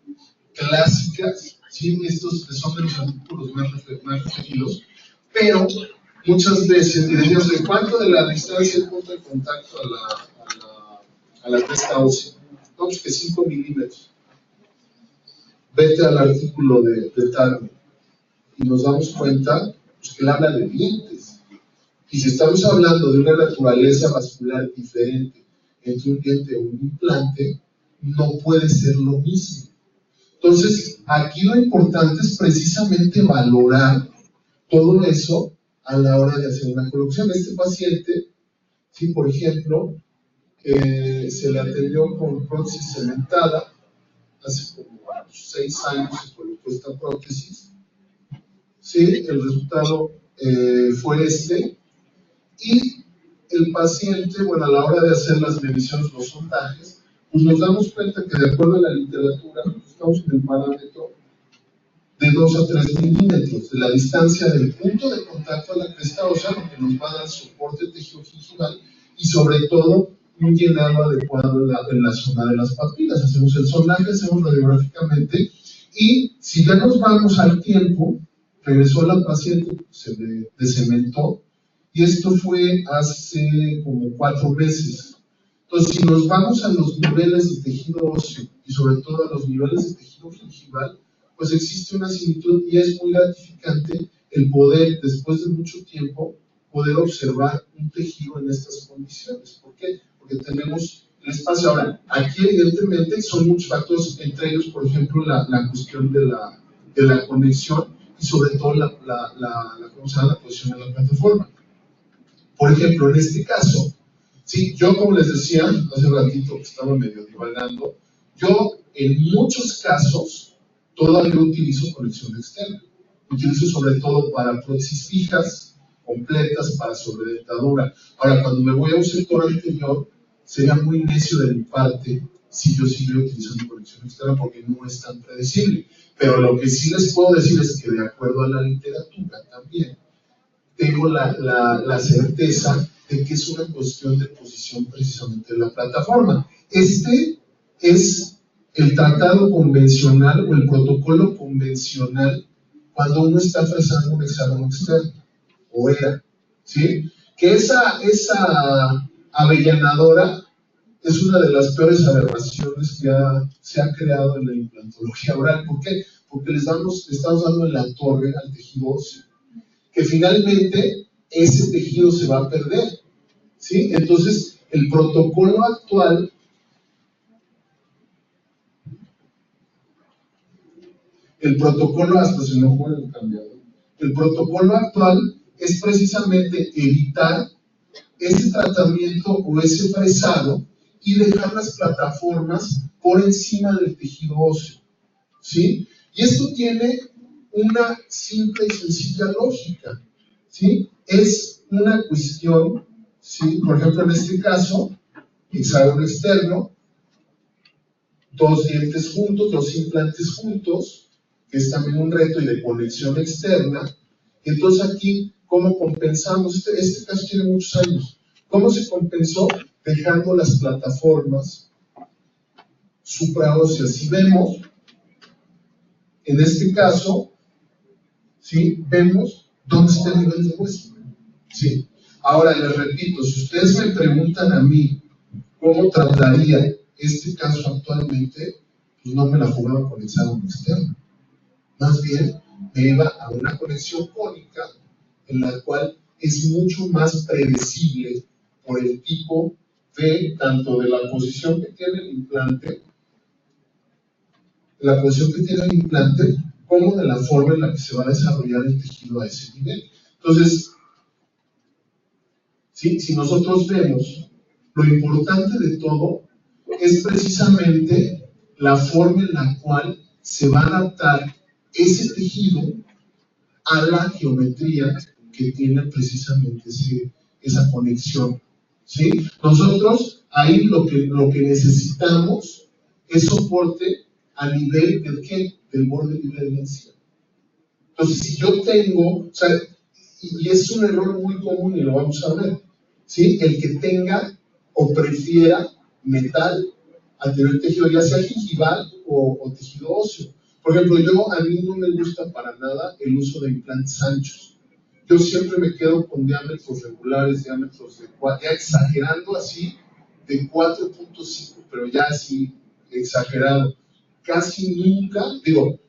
clásicas, ¿sí? Estos son de los artículos más referidos, pero muchas veces, y decíamos, ¿de cuánto de la distancia del punto de contacto a la cresta ósea? No, pues que 5 milímetros. Vete al artículo de Tarde y nos damos cuenta pues, que él habla de dientes. Y si estamos hablando de una naturaleza vascular diferente entre un diente o un implante, no puede ser lo mismo. Entonces, aquí lo importante es precisamente valorar todo eso a la hora de hacer una colocación. Este paciente, si por ejemplo, se le atendió con prótesis cementada, hace como 6 años se colocó esta prótesis, ¿sí? El resultado fue este, y el paciente, bueno, a la hora de hacer las mediciones, los sondajes, pues nos damos cuenta que de acuerdo a la literatura, estamos en el parámetro de 2 a 3 milímetros de la distancia del punto de contacto a la cresta ósea, lo que nos va a dar soporte tejido gingival y sobre todo un llenado adecuado en la zona de las papilas. Hacemos el sondaje, hacemos radiográficamente y si ya nos vamos al tiempo, regresó la paciente, se le descementó y esto fue hace como 4 meses. Entonces, si nos vamos a los niveles de tejido óseo y sobre todo a los niveles de tejido gingival, pues existe una similitud y es muy gratificante el poder, después de mucho tiempo, poder observar un tejido en estas condiciones. ¿Por qué? Porque tenemos el espacio. Ahora, aquí evidentemente son muchos factores, entre ellos, por ejemplo, la cuestión de la conexión y sobre todo ¿cómo se llama? La posición de la plataforma. Por ejemplo, en este caso, sí, yo como les decía hace ratito que estaba medio divagando, yo en muchos casos todavía utilizo conexión externa. Utilizo sobre todo para prótesis fijas, completas, para sobredentadura. Ahora, cuando me voy a un sector anterior, sería muy necio de mi parte si yo siguiera utilizando conexión externa porque no es tan predecible. Pero lo que sí les puedo decir es que de acuerdo a la literatura también, tengo la certeza de que es una cuestión de posición precisamente de la plataforma. Este es el tratado convencional o el protocolo convencional cuando uno está trazando un hexágono externo, o era, ¿sí? Que esa avellanadora es una de las peores aberraciones que se ha creado en la implantología oral. ¿Por qué? Porque le estamos dando en la torre al tejido óseo, que finalmente ese tejido se va a perder, ¿sí? Entonces, el protocolo actual hasta se enojó el cambiador. El protocolo actual es precisamente evitar ese tratamiento o ese fresado y dejar las plataformas por encima del tejido óseo, ¿sí? Y esto tiene una simple y sencilla lógica, ¿sí? Es una cuestión, ¿sí? Por ejemplo, en este caso, hexágono externo, 2 dientes juntos, 2 implantes juntos, que es también un reto y de conexión externa. Entonces aquí, ¿cómo compensamos? Este caso tiene muchos años, ¿Cómo se compensó? Dejando las plataformas supraóseas. Si vemos, en este caso, ¿sí? Vemos dónde está el nivel de hueso. ¿Sí? Ahora les repito, si ustedes me preguntan a mí cómo trataría este caso actualmente, pues no me la jugaba con hexágono externo. Más bien me iba a una conexión cónica en la cual es mucho más predecible por el tipo de, tanto de la posición que tiene el implante, como de la forma en la que se va a desarrollar el tejido a ese nivel. Entonces, ¿sí? Si nosotros vemos, lo importante de todo es precisamente la forma en la cual se va a adaptar ese tejido a la geometría que tiene precisamente esa conexión. ¿Sí? Nosotros ahí lo que necesitamos es soporte a nivel del borde libre de la encía. Entonces, si yo tengo, o sea, y es un error muy común y lo vamos a ver, ¿sí? El que tenga o prefiera metal a tener tejido, ya sea gingival o tejido óseo. Por ejemplo, a mí no me gusta para nada el uso de implantes anchos. Yo siempre me quedo con diámetros regulares, diámetros de 4, ya exagerando así, de 4.5, pero ya así exagerado. Casi nunca, digo,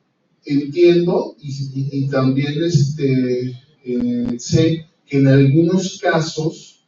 entiendo y también sé que en algunos casos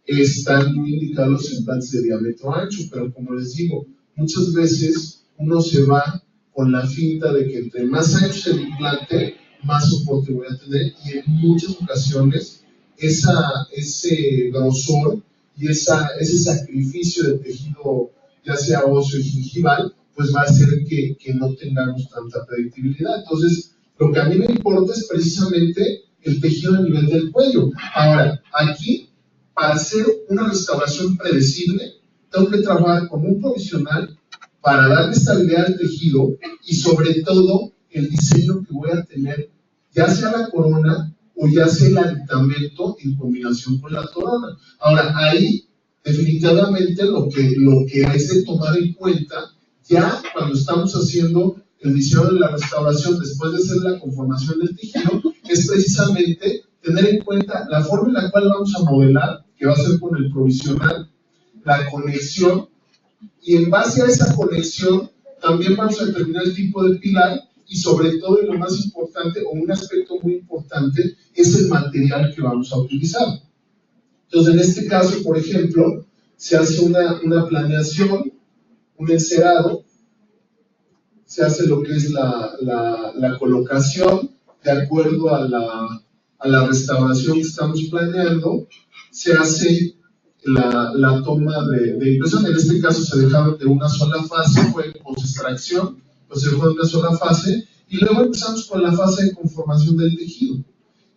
están muy indicados los implantes de diámetro ancho, pero como les digo, muchas veces uno se va con la finta de que entre más ancho el implante, más soporte voy a tener, y en muchas ocasiones ese grosor y ese sacrificio de tejido, ya sea óseo y gingival, pues va a hacer que no tengamos tanta predictibilidad. Entonces, lo que a mí me importa es precisamente el tejido a nivel del cuello. Ahora, aquí, para hacer una restauración predecible, tengo que trabajar con un provisional para darle estabilidad al tejido y sobre todo el diseño que voy a tener, ya sea la corona o ya sea el aditamento en combinación con la corona. Ahora, ahí definitivamente lo que hay de tomar en cuenta ya cuando estamos haciendo el diseño de la restauración después de hacer la conformación del tejido es precisamente tener en cuenta la forma en la cual vamos a modelar, que va a ser con el provisional, la conexión, y en base a esa conexión también vamos a determinar el tipo de pilar y sobre todo, y lo más importante, o un aspecto muy importante, es el material que vamos a utilizar. Entonces, en este caso, por ejemplo, se hace una planeación, un encerado, se hace lo que es la colocación de acuerdo a la restauración que estamos planeando, se hace la toma de impresión. En este caso se dejaron de una sola fase, fue post-extracción, pues se dejó de una sola fase, y luego empezamos con la fase de conformación del tejido.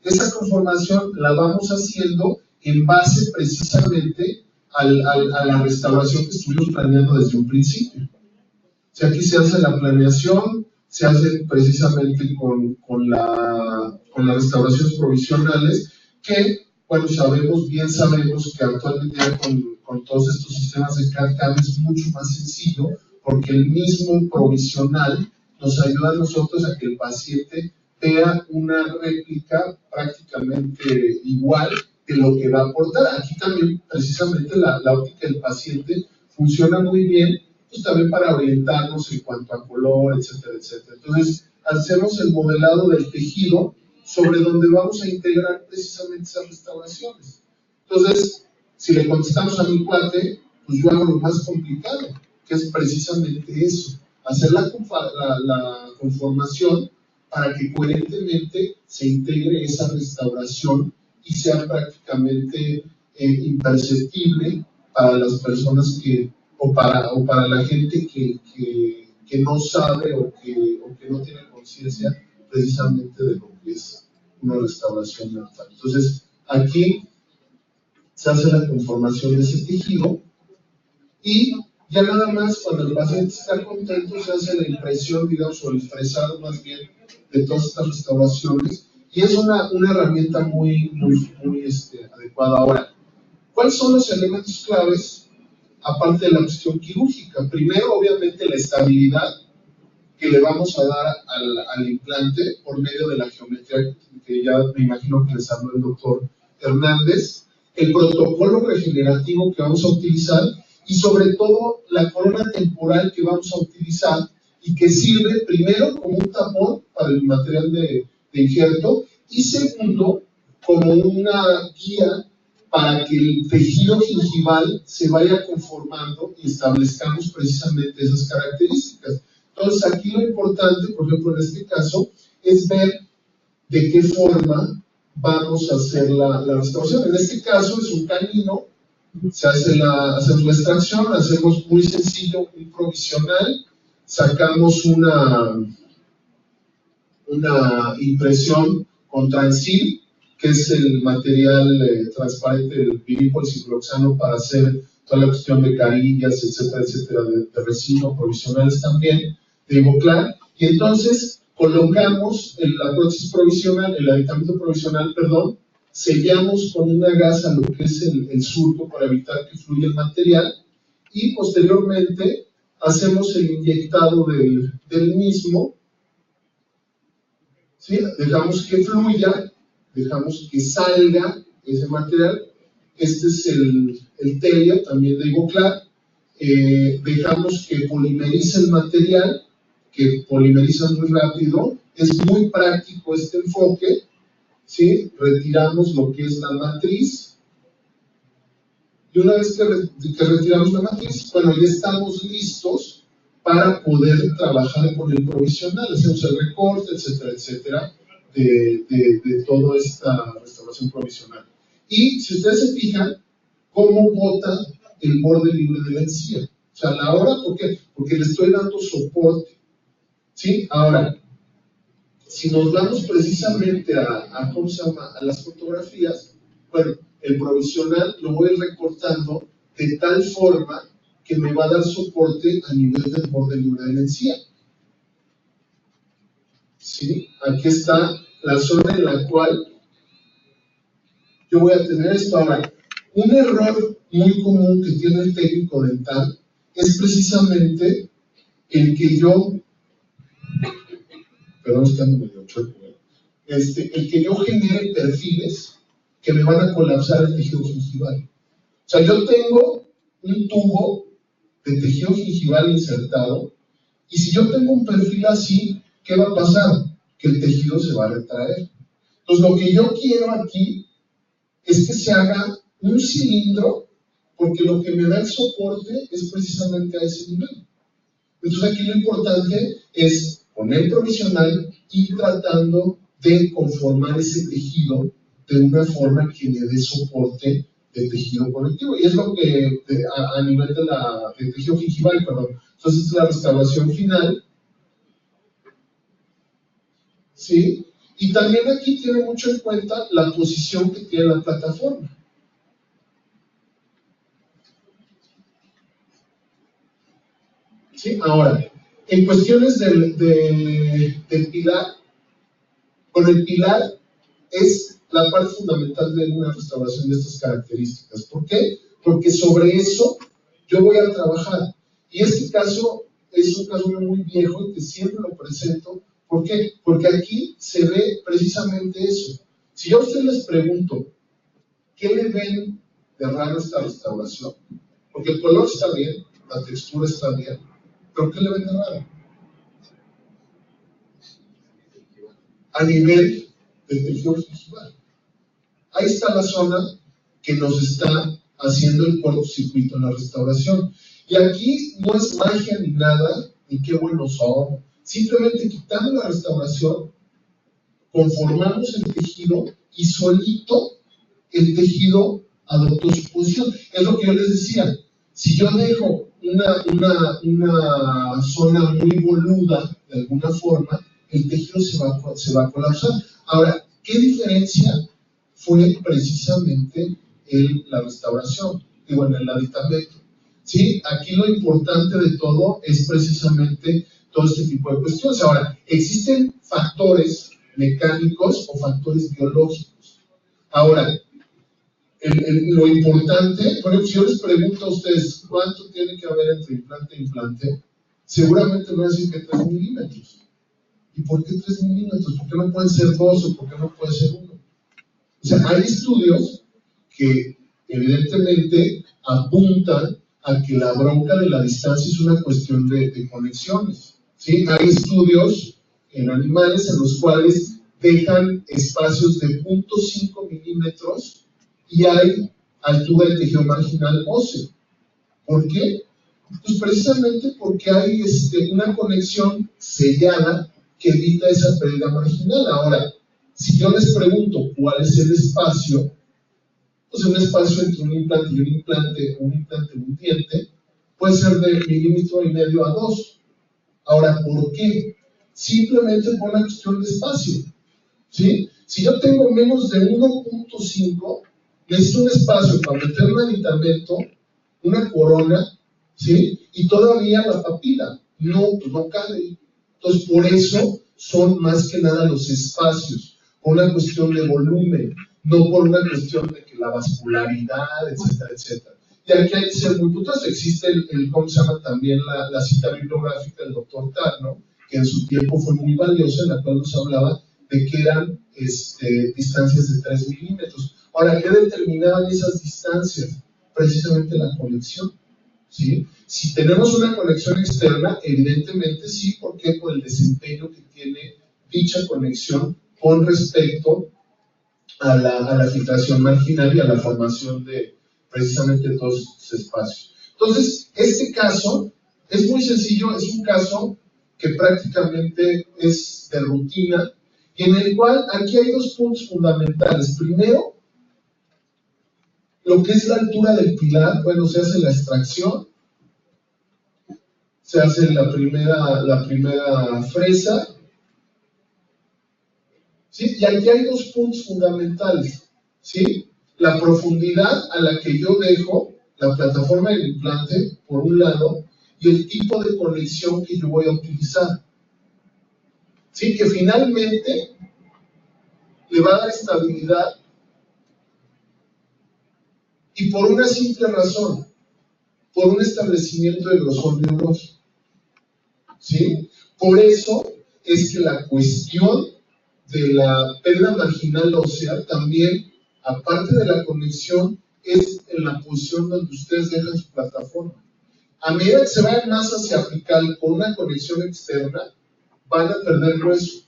Esa conformación la vamos haciendo en base precisamente a la restauración que estuvimos planeando desde un principio. O sea, aquí se hace la planeación, se hace precisamente con las restauraciones provisionales, que, bueno, bien sabemos que actualmente ya con todos estos sistemas de CAD/CAM es mucho más sencillo, porque el mismo provisional nos ayuda a nosotros a que el paciente vea una réplica prácticamente igual de lo que va a aportar. Aquí también, precisamente, la óptica del paciente funciona muy bien, pues también para orientarnos en cuanto a color, etcétera, etcétera. Entonces, hacemos el modelado del tejido sobre donde vamos a integrar precisamente esas restauraciones. Entonces, si le contestamos a mi cuate, pues yo hago lo más complicado, que es precisamente eso, hacer la conformación para que coherentemente se integre esa restauración y sea prácticamente imperceptible para las personas o para la gente que no sabe o que no tiene conciencia precisamente de lo que es una restauración mental. Entonces, aquí se hace la conformación de ese tejido y ya nada más cuando el paciente está contento se hace la impresión, digamos, o el fresado más bien de todas estas restauraciones, y es una herramienta muy adecuada. Ahora, ¿Cuáles son los elementos claves, aparte de la cuestión quirúrgica? Primero, obviamente, la estabilidad que le vamos a dar al implante por medio de la geometría que ya me imagino que les habló el doctor Hernández, el protocolo regenerativo que vamos a utilizar y sobre todo la corona temporal que vamos a utilizar y que sirve primero como un tapón para el material de injerto y segundo como una guía para que el tejido gingival se vaya conformando y establezcamos precisamente esas características. Entonces aquí lo importante, por ejemplo en este caso, es ver de qué forma vamos a hacer la restauración. En este caso es un canino, hacemos la extracción, hacemos muy sencillo un provisional, sacamos una impresión con Transil, que es el material transparente del vinilpolcicloxano para hacer toda la cuestión de carillas, etcétera, de resino, provisionales también, de Ivoclar, y entonces colocamos la prótesis provisional, el aditamento provisional, perdón, sellamos con una gasa lo que es el surco para evitar que fluya el material, y posteriormente hacemos el inyectado del mismo, ¿sí? Dejamos que fluya, dejamos que salga ese material. Este es el telio también de Ivoclar. Dejamos que polimerice el material, que polimeriza muy rápido. Es muy práctico este enfoque, ¿sí? Retiramos lo que es la matriz. Y una vez que retiramos la matriz, bueno, ya estamos listos para poder trabajar con el provisional. Hacemos el recorte, etcétera, de toda esta restauración provisional. Y si ustedes se fijan, cómo bota el borde libre de la encía. O sea, a la hora, ¿por qué? Porque le estoy dando soporte. ¿Sí? Ahora, si nos vamos precisamente a ¿cómo se llama? A las fotografías, bueno, el provisional lo voy recortando de tal forma que me va a dar soporte a nivel del borde libre de la encía. ¿Sí? Aquí está la zona en la cual yo voy a tener esto. Ahora, un error muy común que tiene el técnico dental es precisamente el que yo, perdón, está medio chueco, el que yo genere perfiles que me van a colapsar el tejido gingival. O sea, yo tengo un tubo de tejido gingival insertado y si yo tengo un perfil así, ¿qué va a pasar? Que el tejido se va a retraer. Entonces, lo que yo quiero aquí es que se haga un cilindro, porque lo que me da el soporte es precisamente a ese nivel. Entonces aquí lo importante es poner provisional y tratando de conformar ese tejido de una forma que le dé soporte de tejido conectivo. Y es lo que a nivel de tejido gingival, perdón. Entonces la restauración final, ¿sí? Y también aquí tiene mucho en cuenta la posición que tiene la plataforma. ¿Sí? Ahora, en cuestiones del pilar, bueno, el pilar es la parte fundamental de una restauración de estas características. ¿Por qué? Porque sobre eso yo voy a trabajar. Y este caso es un caso muy viejo que siempre lo presento. ¿Por qué? Porque aquí se ve precisamente eso. Si yo a ustedes les pregunto, ¿qué le ven de raro esta restauración? Porque el color está bien, la textura está bien, pero ¿qué le ven de raro? A nivel del tejido gingival. Ahí está la zona que nos está haciendo el cortocircuito en la restauración. Y aquí no es magia ni nada, ni qué buenos somos. Simplemente quitamos la restauración, conformamos el tejido y solito el tejido adoptó su posición. Es lo que yo les decía. Si yo dejo una zona muy boluda de alguna forma, el tejido se va a colapsar. Ahora, ¿qué diferencia fue precisamente la restauración? Digo, en el aditamento. ¿Sí? Aquí lo importante de todo es precisamente todo este tipo de cuestiones. Ahora, existen factores mecánicos o factores biológicos. Ahora, lo importante, por ejemplo, si yo les pregunto a ustedes cuánto tiene que haber entre implante e implante, seguramente me van a decir que 3 milímetros. ¿Y por qué 3 milímetros? ¿Por qué no pueden ser 2 o por qué no puede ser 1? O sea, hay estudios que evidentemente apuntan a que la bronca de la distancia es una cuestión de conexiones, ¿sí? Hay estudios en animales en los cuales dejan espacios de 0.5 milímetros y hay altura del tejido marginal óseo. ¿Por qué? Pues precisamente porque hay una conexión sellada que evita esa pérdida marginal. Ahora, si yo les pregunto cuál es el espacio, pues un espacio entre un implante y un implante y un diente, puede ser de 1,5 milímetros a 2. Ahora, ¿por qué? Simplemente por una cuestión de espacio, ¿sí? Si yo tengo menos de 1.5, necesito un espacio para meter un aditamento, una corona, ¿sí? Y todavía la papila, pues no cabe. Entonces, por eso son más que nada los espacios, por una cuestión de volumen, no por una cuestión de que la vascularidad, etcétera, etcétera. Y aquí hay que ser muy puntuales. Existe ¿cómo se llama? También la cita bibliográfica del doctor Tarno, que en su tiempo fue muy valiosa, en la cual nos hablaba de que eran distancias de 3 milímetros. Ahora, ¿qué determinaban esas distancias? Precisamente la conexión, ¿sí? Si tenemos una conexión externa, evidentemente sí, ¿por qué? Por el desempeño que tiene dicha conexión con respecto a la filtración marginal y a la formación de precisamente todos estos espacios. Entonces, este caso es muy sencillo, es un caso que prácticamente es de rutina y en el cual aquí hay 2 puntos fundamentales. Primero, lo que es la altura del pilar, bueno, se hace la extracción, se hace la primera fresa, ¿sí? Y aquí hay 2 puntos fundamentales, ¿sí? La profundidad a la que yo dejo la plataforma del implante, por un lado, y el tipo de conexión que yo voy a utilizar, ¿sí? Que finalmente le va a dar estabilidad y por una simple razón, por un establecimiento de grosor biológico, ¿sí? Por eso es que la cuestión de la pérdida marginal ósea también, aparte de la conexión, es en la posición donde ustedes dejan su plataforma. A medida que se vayan más hacia apical con una conexión externa, van a perder hueso.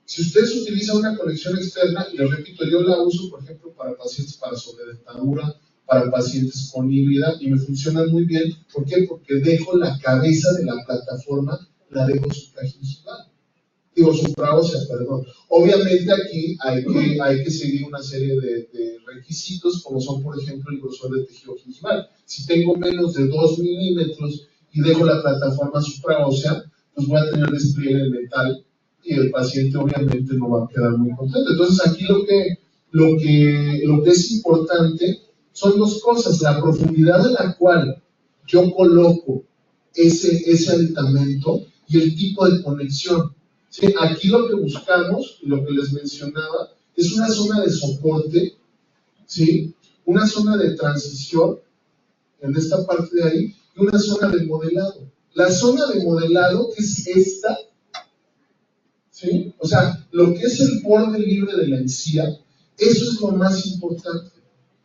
Si ustedes utilizan una conexión externa, y les repito, yo la uso, por ejemplo, para pacientes para sobredentadura, para pacientes con híbrida, y me funciona muy bien. ¿Por qué? Porque dejo la cabeza de la plataforma, la dejo supragingival. Supraósea, perdón. Obviamente aquí hay que seguir una serie de requisitos, como son, por ejemplo, el grosor del tejido gingival. Si tengo menos de 2 milímetros y dejo la plataforma supraósea, pues voy a tener despliegue de metal y el paciente obviamente no va a quedar muy contento. Entonces aquí lo que es importante son 2 cosas: la profundidad a la cual yo coloco ese aditamento y el tipo de conexión. ¿Sí? Aquí lo que buscamos, lo que les mencionaba, es una zona de soporte, ¿sí? Una zona de transición en esta parte de ahí y una zona de modelado. La zona de modelado es esta, ¿sí? O sea, lo que es el borde libre de la encía, eso es lo más importante.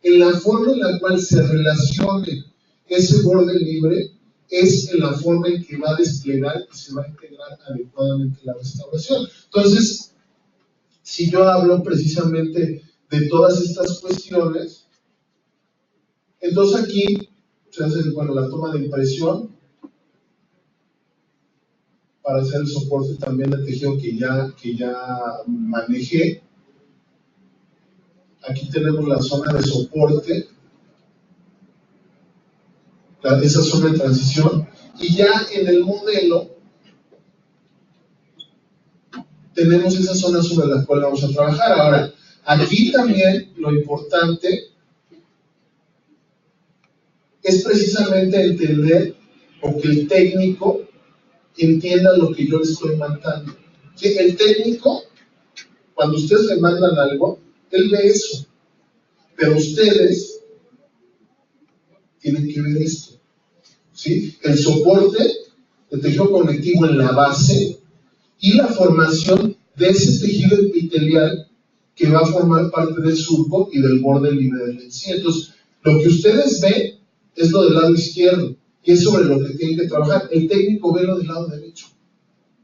En la forma en la cual se relacione ese borde libre es en la forma en que va a desplegar y se va a integrar adecuadamente la restauración. Entonces, si yo hablo precisamente de todas estas cuestiones, entonces aquí se hace la toma de impresión para hacer el soporte también del tejido que ya manejé. Aquí tenemos la zona de soporte, esa zona de transición, y ya en el modelo tenemos esa zona sobre la cual vamos a trabajar. Ahora, aquí también lo importante es precisamente entender o que el técnico entienda lo que yo le estoy mandando. ¿Sí? El técnico, cuando ustedes le mandan algo, él ve eso. Pero ustedes tienen que ver esto, ¿sí? El soporte de tejido conectivo en la base y la formación de ese tejido epitelial que va a formar parte del surco y del borde libre del encía. Entonces, lo que ustedes ven es lo del lado izquierdo y es sobre lo que tienen que trabajar. El técnico ve lo del lado derecho.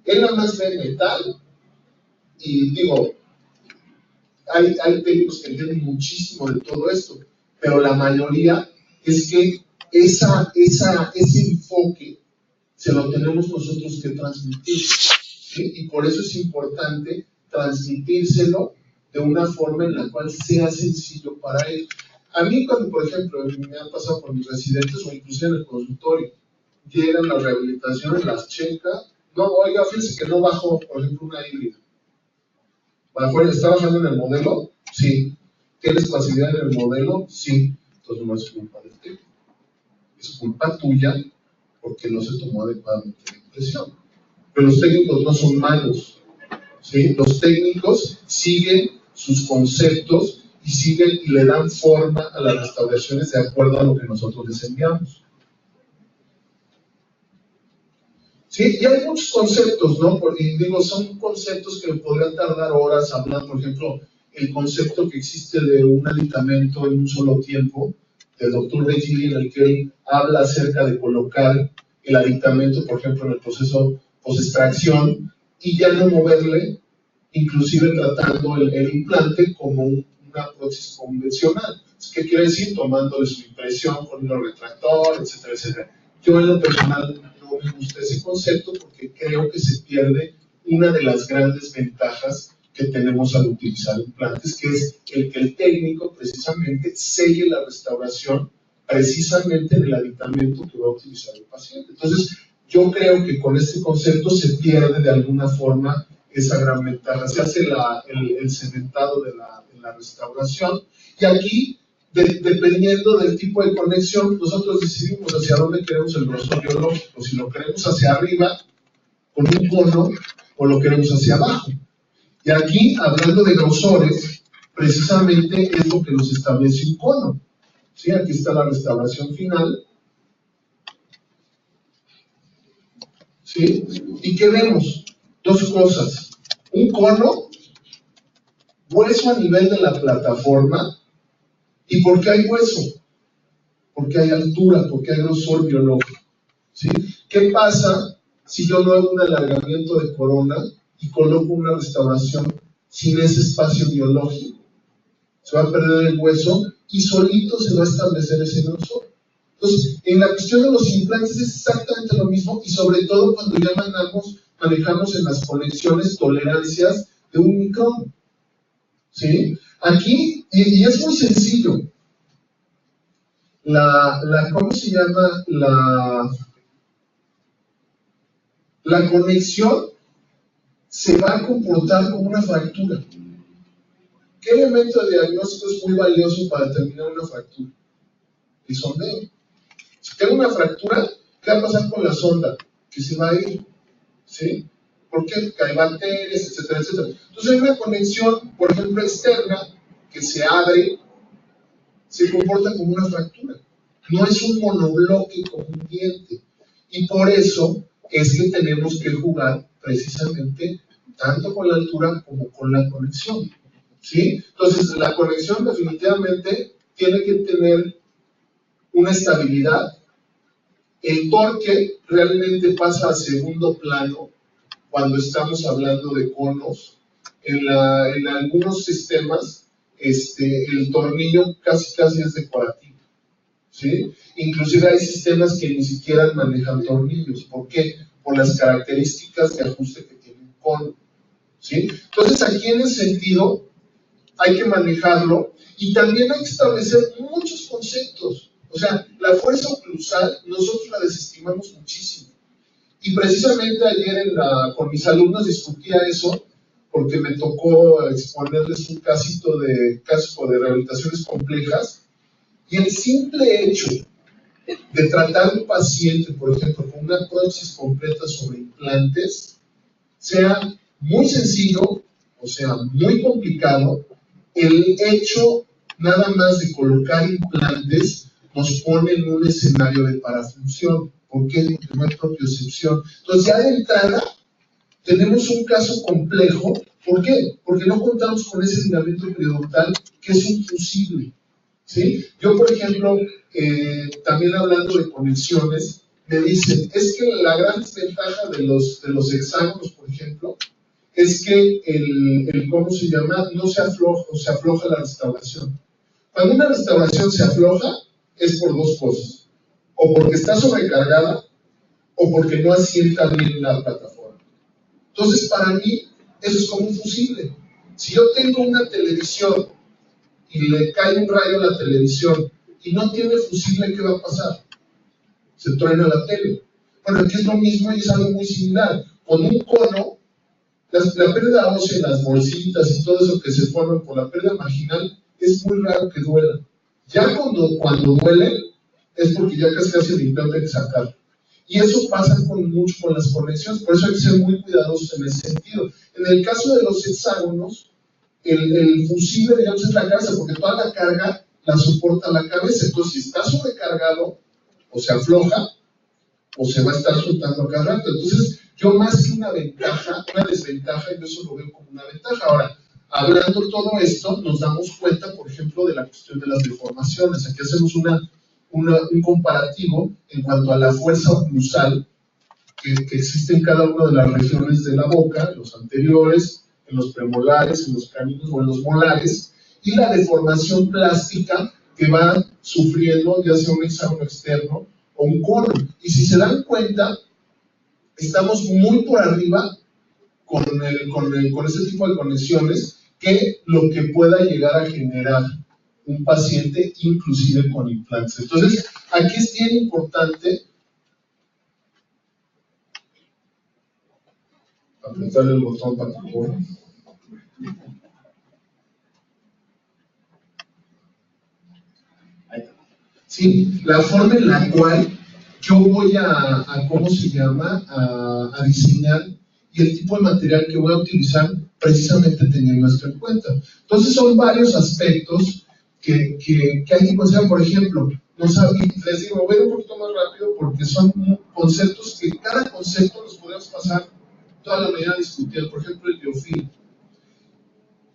Él nada más ve metal y digo, hay técnicos que entienden muchísimo de todo esto, pero la mayoría es que ese enfoque se lo tenemos nosotros que transmitir, ¿sí? Y por eso es importante transmitírselo de una forma en la cual sea sencillo para él. A mí cuando, por ejemplo, me han pasado con mis residentes o inclusive en el consultorio, llegan a rehabilitación, las checa, no, oiga, fíjense que no bajó, por ejemplo, una híbrida. ¿Está bajando en el modelo? Sí. ¿Tienes facilidad en el modelo? Sí. Entonces no es culpa del técnico. Es culpa tuya porque no se tomó adecuadamente la impresión. Pero los técnicos no son malos, ¿sí? Los técnicos siguen sus conceptos y siguen y le dan forma a las restauraciones de acuerdo a lo que nosotros les enviamos. Sí, y hay muchos conceptos, ¿no? Porque digo, son conceptos que podrían tardar horas hablando. Por ejemplo, el concepto que existe de un aditamento en un solo tiempo, del doctor Regili, en el que él habla acerca de colocar el aditamento, por ejemplo, en el proceso post-extracción, y ya no moverle, inclusive tratando el implante como una prótesis convencional. ¿Qué quiere decir? Tomándole su impresión con un retractor, etcétera, etcétera. Yo en lo personal no me gusta ese concepto porque creo que se pierde una de las grandes ventajas que tenemos al utilizar implantes, que es el que el técnico precisamente selle la restauración precisamente en el aditamento que va a utilizar el paciente. Entonces, yo creo que con este concepto se pierde de alguna forma esa gran ventaja. Se hace el cementado de la restauración y aquí, dependiendo del tipo de conexión, nosotros decidimos hacia dónde queremos el grosor biológico, si lo queremos hacia arriba con un cono o lo queremos hacia abajo. Y aquí, hablando de grosores, precisamente es lo que nos establece un cono. ¿Sí? Aquí está la restauración final. ¿Sí? ¿Y qué vemos? Dos cosas. Un cono, hueso a nivel de la plataforma. ¿Y por qué hay hueso? Porque hay altura, porque hay grosor biológico. ¿Sí? ¿Qué pasa si yo no hago un alargamiento de corona y coloco una restauración sin ese espacio biológico? Se va a perder el hueso y solito se va a establecer ese grosor. Entonces, en la cuestión de los implantes es exactamente lo mismo y sobre todo cuando ya manejamos en las conexiones tolerancias de un micrón. ¿Sí? Aquí, y es muy sencillo, ¿cómo se llama? La conexión se va a comportar como una fractura. ¿Qué elemento de diagnóstico es muy valioso para determinar una fractura? El sondeo. Si tengo una fractura, ¿qué va a pasar con la sonda? Que se va a ir, ¿sí? ¿Por qué? Porque hay bacterias, etcétera, etcétera. Entonces hay una conexión, por ejemplo, externa, que se abre, se comporta como una fractura. No es un monobloque como un diente. Y por eso es que tenemos que jugar precisamente tanto con la altura como con la conexión. ¿Sí? Entonces, la conexión definitivamente tiene que tener una estabilidad. El torque realmente pasa a segundo plano cuando estamos hablando de conos. En algunos sistemas, el tornillo casi es decorativo. ¿Sí? Inclusive hay sistemas que ni siquiera manejan tornillos. ¿Por qué? Por las características de ajuste que tiene un cono. ¿Sí? Entonces, aquí en ese sentido, hay que manejarlo y también hay que establecer muchos conceptos. O sea, la fuerza oclusal nosotros la desestimamos muchísimo. Y precisamente ayer con mis alumnos discutía eso porque me tocó exponerles un caso de rehabilitaciones complejas y el simple hecho de tratar a un paciente, por ejemplo, con una prótesis completa sobre implantes, sea muy sencillo o sea muy complicado, el hecho nada más de colocar implantes nos pone en un escenario de parafunción. ¿Por qué? Porque no hay propiocepción. Entonces, ya de entrada, tenemos un caso complejo. ¿Por qué? Porque no contamos con ese ligamento periodontal que es un fusible, ¿sí? Yo, por ejemplo, también hablando de conexiones, me dicen, es que la gran desventaja de los hexágonos, por ejemplo, es que ¿cómo se llama? No se afloja, o se afloja la restauración. Cuando una restauración se afloja, es por dos cosas. O porque está sobrecargada, o porque no asienta bien la plataforma. Entonces, para mí, eso es como un fusible. Si yo tengo una televisión y le cae un rayo a la televisión y no tiene fusible, ¿qué va a pasar? Se truena la tele. Bueno, aquí es lo mismo y es algo muy similar. Con un cono, la pérdida ósea, las bolsitas y todo eso que se forman por la pérdida marginal, es muy raro que duela. Ya cuando duele, es porque ya casi el implante hay que sacarlo. Y eso pasa mucho con las conexiones, por eso hay que ser muy cuidadosos en ese sentido. En el caso de los hexágonos, el fusible, digamos, es la cabeza, porque toda la carga la soporta la cabeza. Entonces, si está sobrecargado, o se afloja, o se va a estar soltando a cada rato. Entonces, yo más que una ventaja, una desventaja, yo eso lo veo como una ventaja. Ahora, hablando todo esto, nos damos cuenta, por ejemplo, de la cuestión de las deformaciones. Aquí hacemos un comparativo en cuanto a la fuerza oclusal que existe en cada una de las regiones de la boca, los anteriores, en los premolares, en los caninos o en los molares, y la deformación plástica que va sufriendo ya sea un hexágono externo o un cono. Y si se dan cuenta, estamos muy por arriba con ese tipo de conexiones que lo que pueda llegar a generar un paciente, inclusive con implantes. Entonces, aquí es bien importante apretar el botón para que corra. Sí, la forma en la cual yo voy ¿cómo se llama? A diseñar y el tipo de material que voy a utilizar precisamente teniendo esto en cuenta. Entonces son varios aspectos que hay que considerar. Por ejemplo, les digo, voy un poquito más rápido porque son conceptos que cada concepto nos podemos pasar toda la mañana a discutir. Por ejemplo, el biofilm.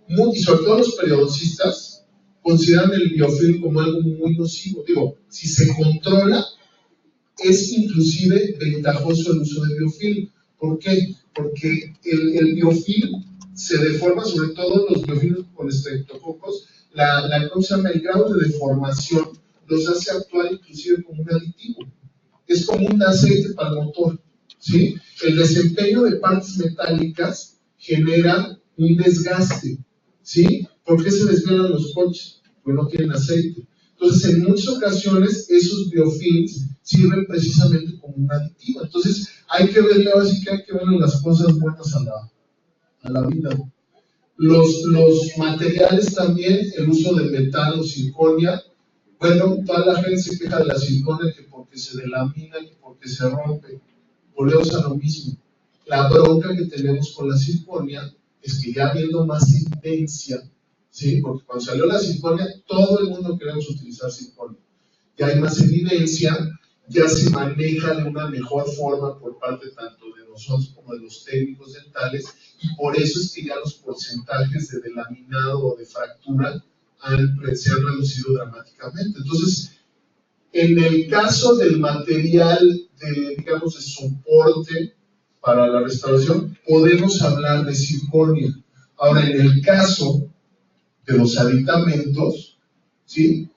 Y sobre todo los periodoncistas consideran el biofilm como algo muy nocivo. Digo, si se controla, es inclusive ventajoso el uso de biofilm. ¿Por qué? Porque el biofilm se deforma, sobre todo los biofilms con estreptococos, ¿cómo se llama? El grado de deformación los hace actuar inclusive como un aditivo. Es como un aceite para el motor, ¿sí? El desempeño de partes metálicas genera un desgaste, ¿sí? ¿Por qué se desvelan los coches? Porque no tienen aceite. Entonces, en muchas ocasiones, esos biofilms sirven precisamente como un aditivo. Entonces, hay que verle, ahora sí que hay que verle las cosas buenas a la vida. Los materiales también, el uso de metal o circonia. Bueno, toda la gente se queja de la circonia que porque se delamina, que porque se rompe. Volvemos a lo mismo. La bronca que tenemos con la circonia es que ya viendo más evidencia, ¿sí? Porque cuando salió la circonia, todo el mundo queremos utilizar circonia. Ya hay más evidencia, ya se maneja de una mejor forma por parte tanto de nosotros como de los técnicos dentales, y por eso es que ya los porcentajes de delaminado o de fractura se han reducido dramáticamente. Entonces, en el caso del material digamos, de soporte para la restauración, podemos hablar de circonia. Ahora, en el caso de los aditamentos, ¿sí?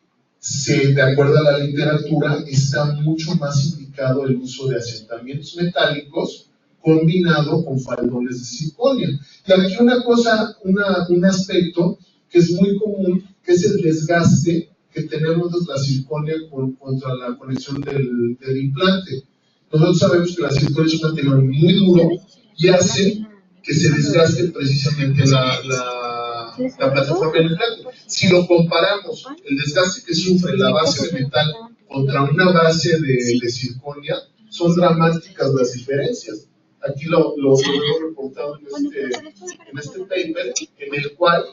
De acuerdo a la literatura, está mucho más indicado el uso de asentamientos metálicos combinado con faldones de circonia. Y aquí una cosa, un aspecto que es muy común, que es el desgaste que tenemos de la circonia contra la conexión del implante. Nosotros sabemos que la circonia es un material muy duro y hace que se desgaste precisamente la plataforma del implante. Si lo comparamos, el desgaste que sufre la base de metal contra una base de circonia, son dramáticas las diferencias. Aquí lo hemos reportado en este paper, en el cual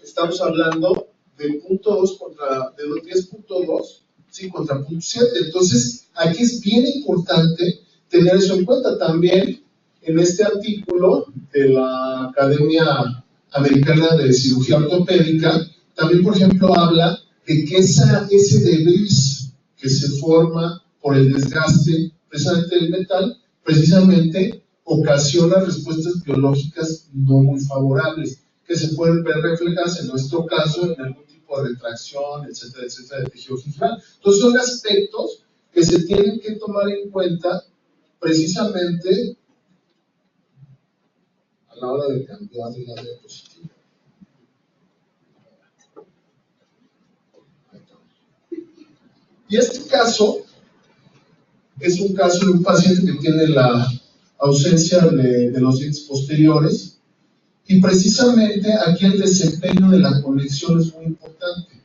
estamos hablando de punto 2 contra, de 10.2, sí, contra punto 7. Entonces, aquí es bien importante tener eso en cuenta. También en este artículo de la Academia Americana de Cirugía Ortopédica, también, por ejemplo, habla de que ese debris que se forma por el desgaste precisamente del metal, precisamente ocasiona respuestas biológicas no muy favorables, que se pueden ver reflejadas en nuestro caso en algún tipo de retracción, etcétera, etcétera, de tejido gingival. Entonces son aspectos que se tienen que tomar en cuenta precisamente a la hora de cambiar la diapositiva. Y este caso es un caso de un paciente que tiene la ausencia de los dientes posteriores, y precisamente aquí el desempeño de la conexión es muy importante.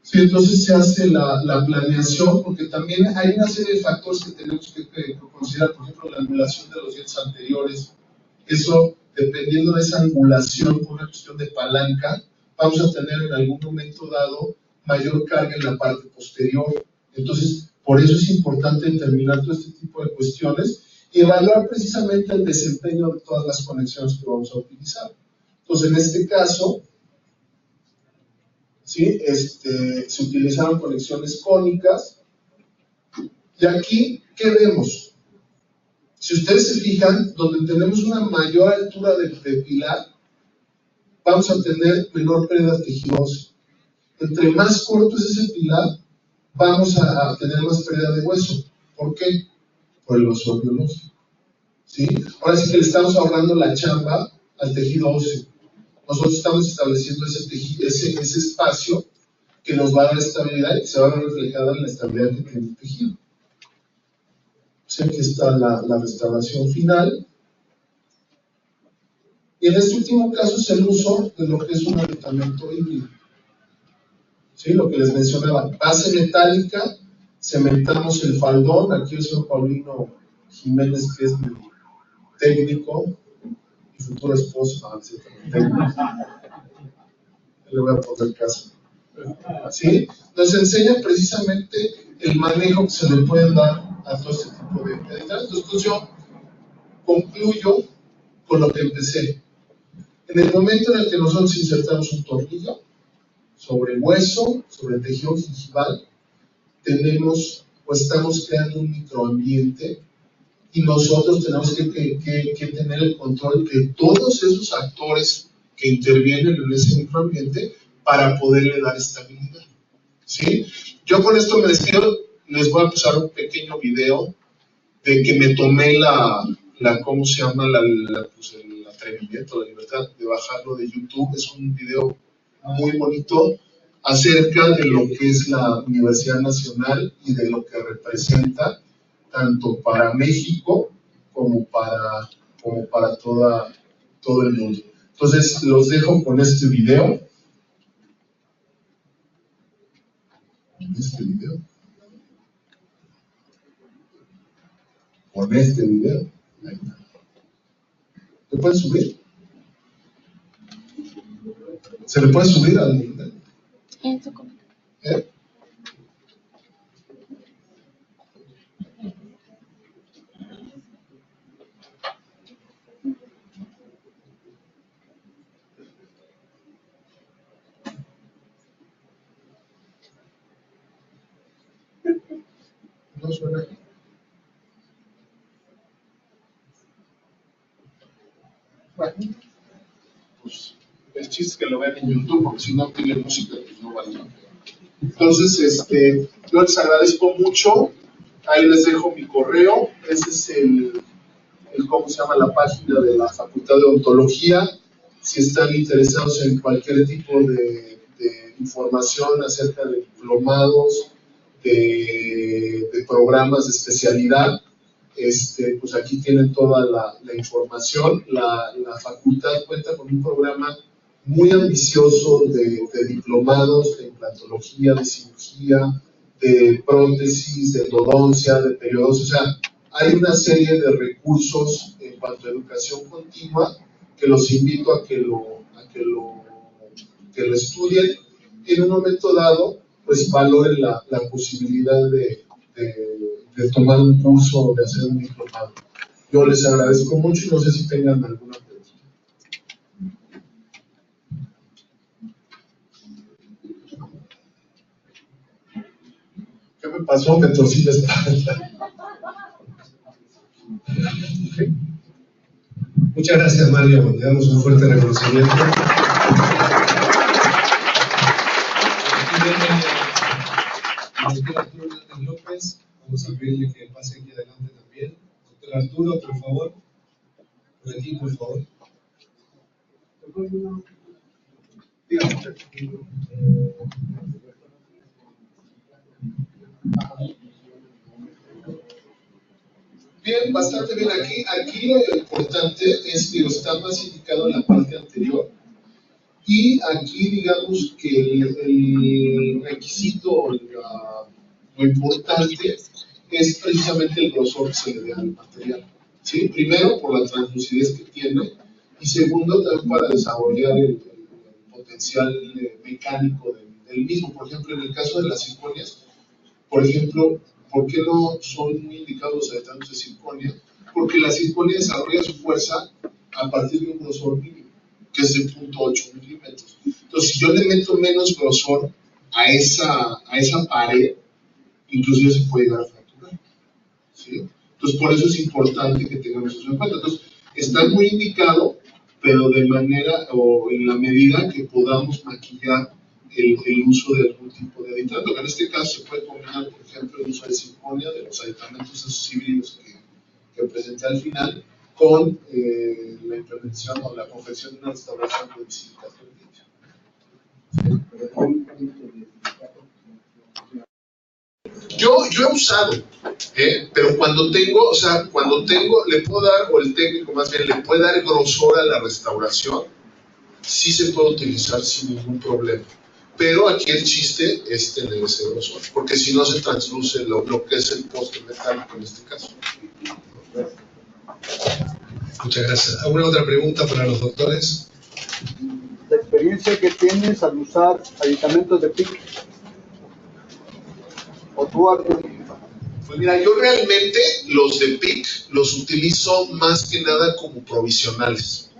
Sí, entonces se hace la planeación, porque también hay una serie de factores que tenemos que considerar, por ejemplo, la angulación de los dientes anteriores. Eso, dependiendo de esa angulación por una cuestión de palanca, vamos a tener en algún momento dado mayor carga en la parte posterior. Entonces, por eso es importante determinar todo este tipo de cuestiones y evaluar precisamente el desempeño de todas las conexiones que vamos a utilizar. Entonces, en este caso, ¿sí? Se utilizaron conexiones cónicas. Y aquí, ¿qué vemos? Si ustedes se fijan, donde tenemos una mayor altura de pilar, vamos a tener menor pérdida de tejido óseo. Entre más corto es ese pilar, vamos a tener más pérdida de hueso. ¿Por qué? Por el grosor biológico. ¿Sí? Ahora sí que le estamos ahorrando la chamba al tejido óseo. Nosotros estamos estableciendo ese espacio que nos va a dar estabilidad y que se va a ver reflejada en la estabilidad que tiene el tejido. Sí, aquí está la restauración final. Y en este último caso es el uso de lo que es un agotamiento híbrido. ¿Sí? Lo que les mencionaba, base metálica, cementamos el faldón. Aquí el señor Paulino Jiménez, que es mi técnico y futuro esposo, le voy a poner caso. ¿Sí? Nos enseña precisamente el manejo que se le puede dar a todo este tipo de medicamentos. Entonces yo concluyo con lo que empecé. En el momento en el que nosotros insertamos un tornillo sobre el hueso, sobre el tejido gingival, tenemos o estamos creando un microambiente y nosotros tenemos que tener el control de todos esos actores que intervienen en ese microambiente para poderle dar estabilidad. ¿Sí? Yo con esto me despido. Les voy a pasar un pequeño video de que me tomé ¿cómo se llama? El atrevimiento, la libertad de bajarlo de YouTube. Es un video muy bonito acerca de lo que es la Universidad Nacional y de lo que representa tanto para México como para todo el mundo. Entonces los dejo con este video. Con este video. Ahí está. ¿Se puede subir? ¿Se le puede subir al video? En su comentario. No suena. Bueno, pues el chiste es que lo vean en YouTube, porque si no tiene música, pues no vale la pena. Entonces, yo les agradezco mucho. Ahí les dejo mi correo. Ese es el ¿cómo se llama? La página de la Facultad de Odontología. Si están interesados en cualquier tipo de información acerca de diplomados, de programas de especialidad, pues aquí tienen toda la información. La facultad cuenta con un programa muy ambicioso de diplomados, de implantología, de cirugía, de prótesis, de endodoncia, de periodos. O sea, hay una serie de recursos en cuanto a educación continua que los invito a que lo que lo estudien y en un momento dado pues valoren la posibilidad de tomar un curso o de hacer un diplomado. Yo les agradezco mucho y no sé si tengan alguna pregunta. ¿Qué me pasó? Me torcí la espalda. Muchas gracias, Mario. Le damos un fuerte reconocimiento. Aquí viene el doctor Arturo Hernández López. Vamos a pedirle que pase aquí adelante también. Doctor Arturo, por favor. Por aquí, por favor. Bien, bastante bien. Aquí lo importante es que está más indicado en la parte anterior. Y aquí digamos que el requisito, lo importante es precisamente el grosor que se le dé al material. ¿Sí? Primero, por la translucidez que tiene, y segundo, también para desarrollar el potencial mecánico del mismo. Por ejemplo, en el caso de las zirconias, por ejemplo, ¿por qué no son muy indicados los aditamentos de zirconia? Porque la zirconia desarrolla su fuerza a partir de un grosor mínimo, que es de 0.8 milímetros. Entonces, si yo le meto menos grosor a esa pared, inclusive se puede llegar a fracturar. ¿Sí? Entonces, por eso es importante que tengamos eso en cuenta. Entonces, está muy indicado, pero de manera o en la medida que podamos maquillar el uso de algún tipo de aditamento. En este caso se puede combinar, por ejemplo, el uso de zirconia, de los aditamentos esos híbridos que presenté al final, con la implementación o la confección de una restauración de visilicación limpia. Yo he usado, pero cuando tengo, le puedo dar, o el técnico más bien, le puede dar grosor a la restauración, sí se puede utilizar sin ningún problema. Pero aquí el chiste es tener ese grosor, porque si no se transluce lo que es el poste metálico en este caso. Muchas gracias. ¿Alguna otra pregunta para los doctores? La experiencia que tienes al usar aditamentos de PIC o tú Pues mira, yo realmente los de PIC los utilizo más que nada como provisionales.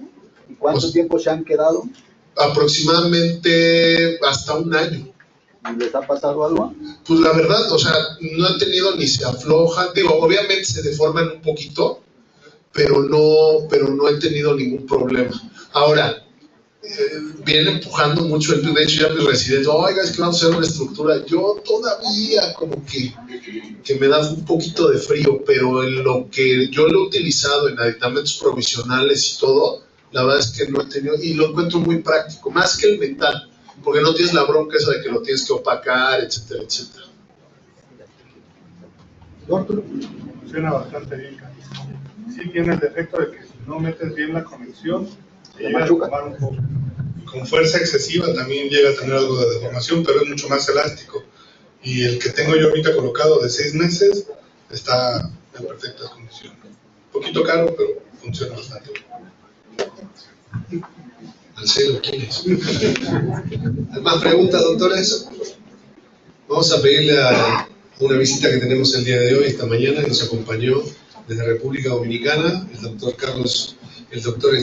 ¿Y cuánto tiempo se han quedado? Aproximadamente hasta un año. ¿Y les ha pasado algo? Pues la verdad, no he tenido ni se aflojan, obviamente se deforman un poquito, pero no he tenido ningún problema. Ahora, viene empujando mucho el, de hecho ya mis residentes, oiga, es que vamos a hacer una estructura. Yo todavía como que me da un poquito de frío, pero en lo que yo lo he utilizado en aditamentos provisionales y todo, la verdad es que no he tenido, y lo encuentro muy práctico, más que el metal, porque no tienes la bronca esa de que lo tienes que opacar, etcétera, etcétera. Funciona bastante bien, Carlos. Sí tiene el defecto de que si no metes bien la conexión, se llega a tomar un poco. Con fuerza excesiva también llega a tener algo de deformación, pero es mucho más elástico. Y el que tengo yo ahorita colocado de 6 meses está en perfectas condiciones. Un poquito caro, pero funciona bastante bien. Marcelo, ¿quién es? ¿Hay más preguntas, doctores? Vamos a pedirle a una visita que tenemos el día de hoy, esta mañana, que nos acompañó desde República Dominicana, el doctor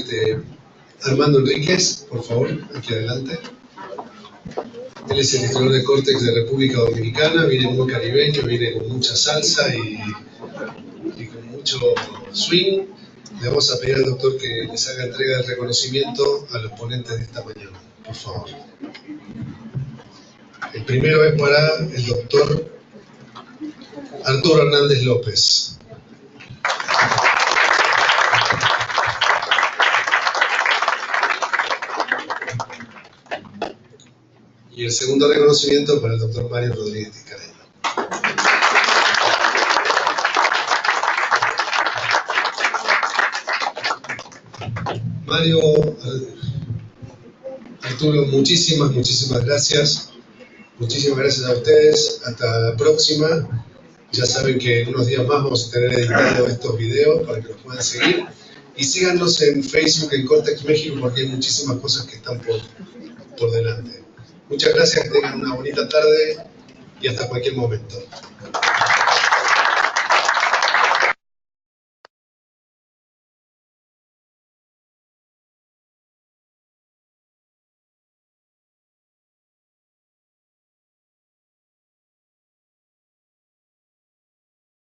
Armando Enríquez, por favor, aquí adelante. Él es el titular de Córtex de República Dominicana, viene muy caribeño, viene con mucha salsa y con mucho swing. Le vamos a pedir al doctor que les haga entrega del reconocimiento a los ponentes de esta mañana, por favor. El primero es para el doctor Arturo Hernández López. Y el segundo reconocimiento para el doctor Mario Rodríguez Tiscareño. Mario, Arturo, muchísimas gracias. Muchísimas gracias a ustedes. Hasta la próxima. Ya saben que en unos días más vamos a tener editados estos videos para que los puedan seguir. Y síganos en Facebook, en Córtex México, porque hay muchísimas cosas que están por delante. Muchas gracias, tengan una bonita tarde y hasta cualquier momento.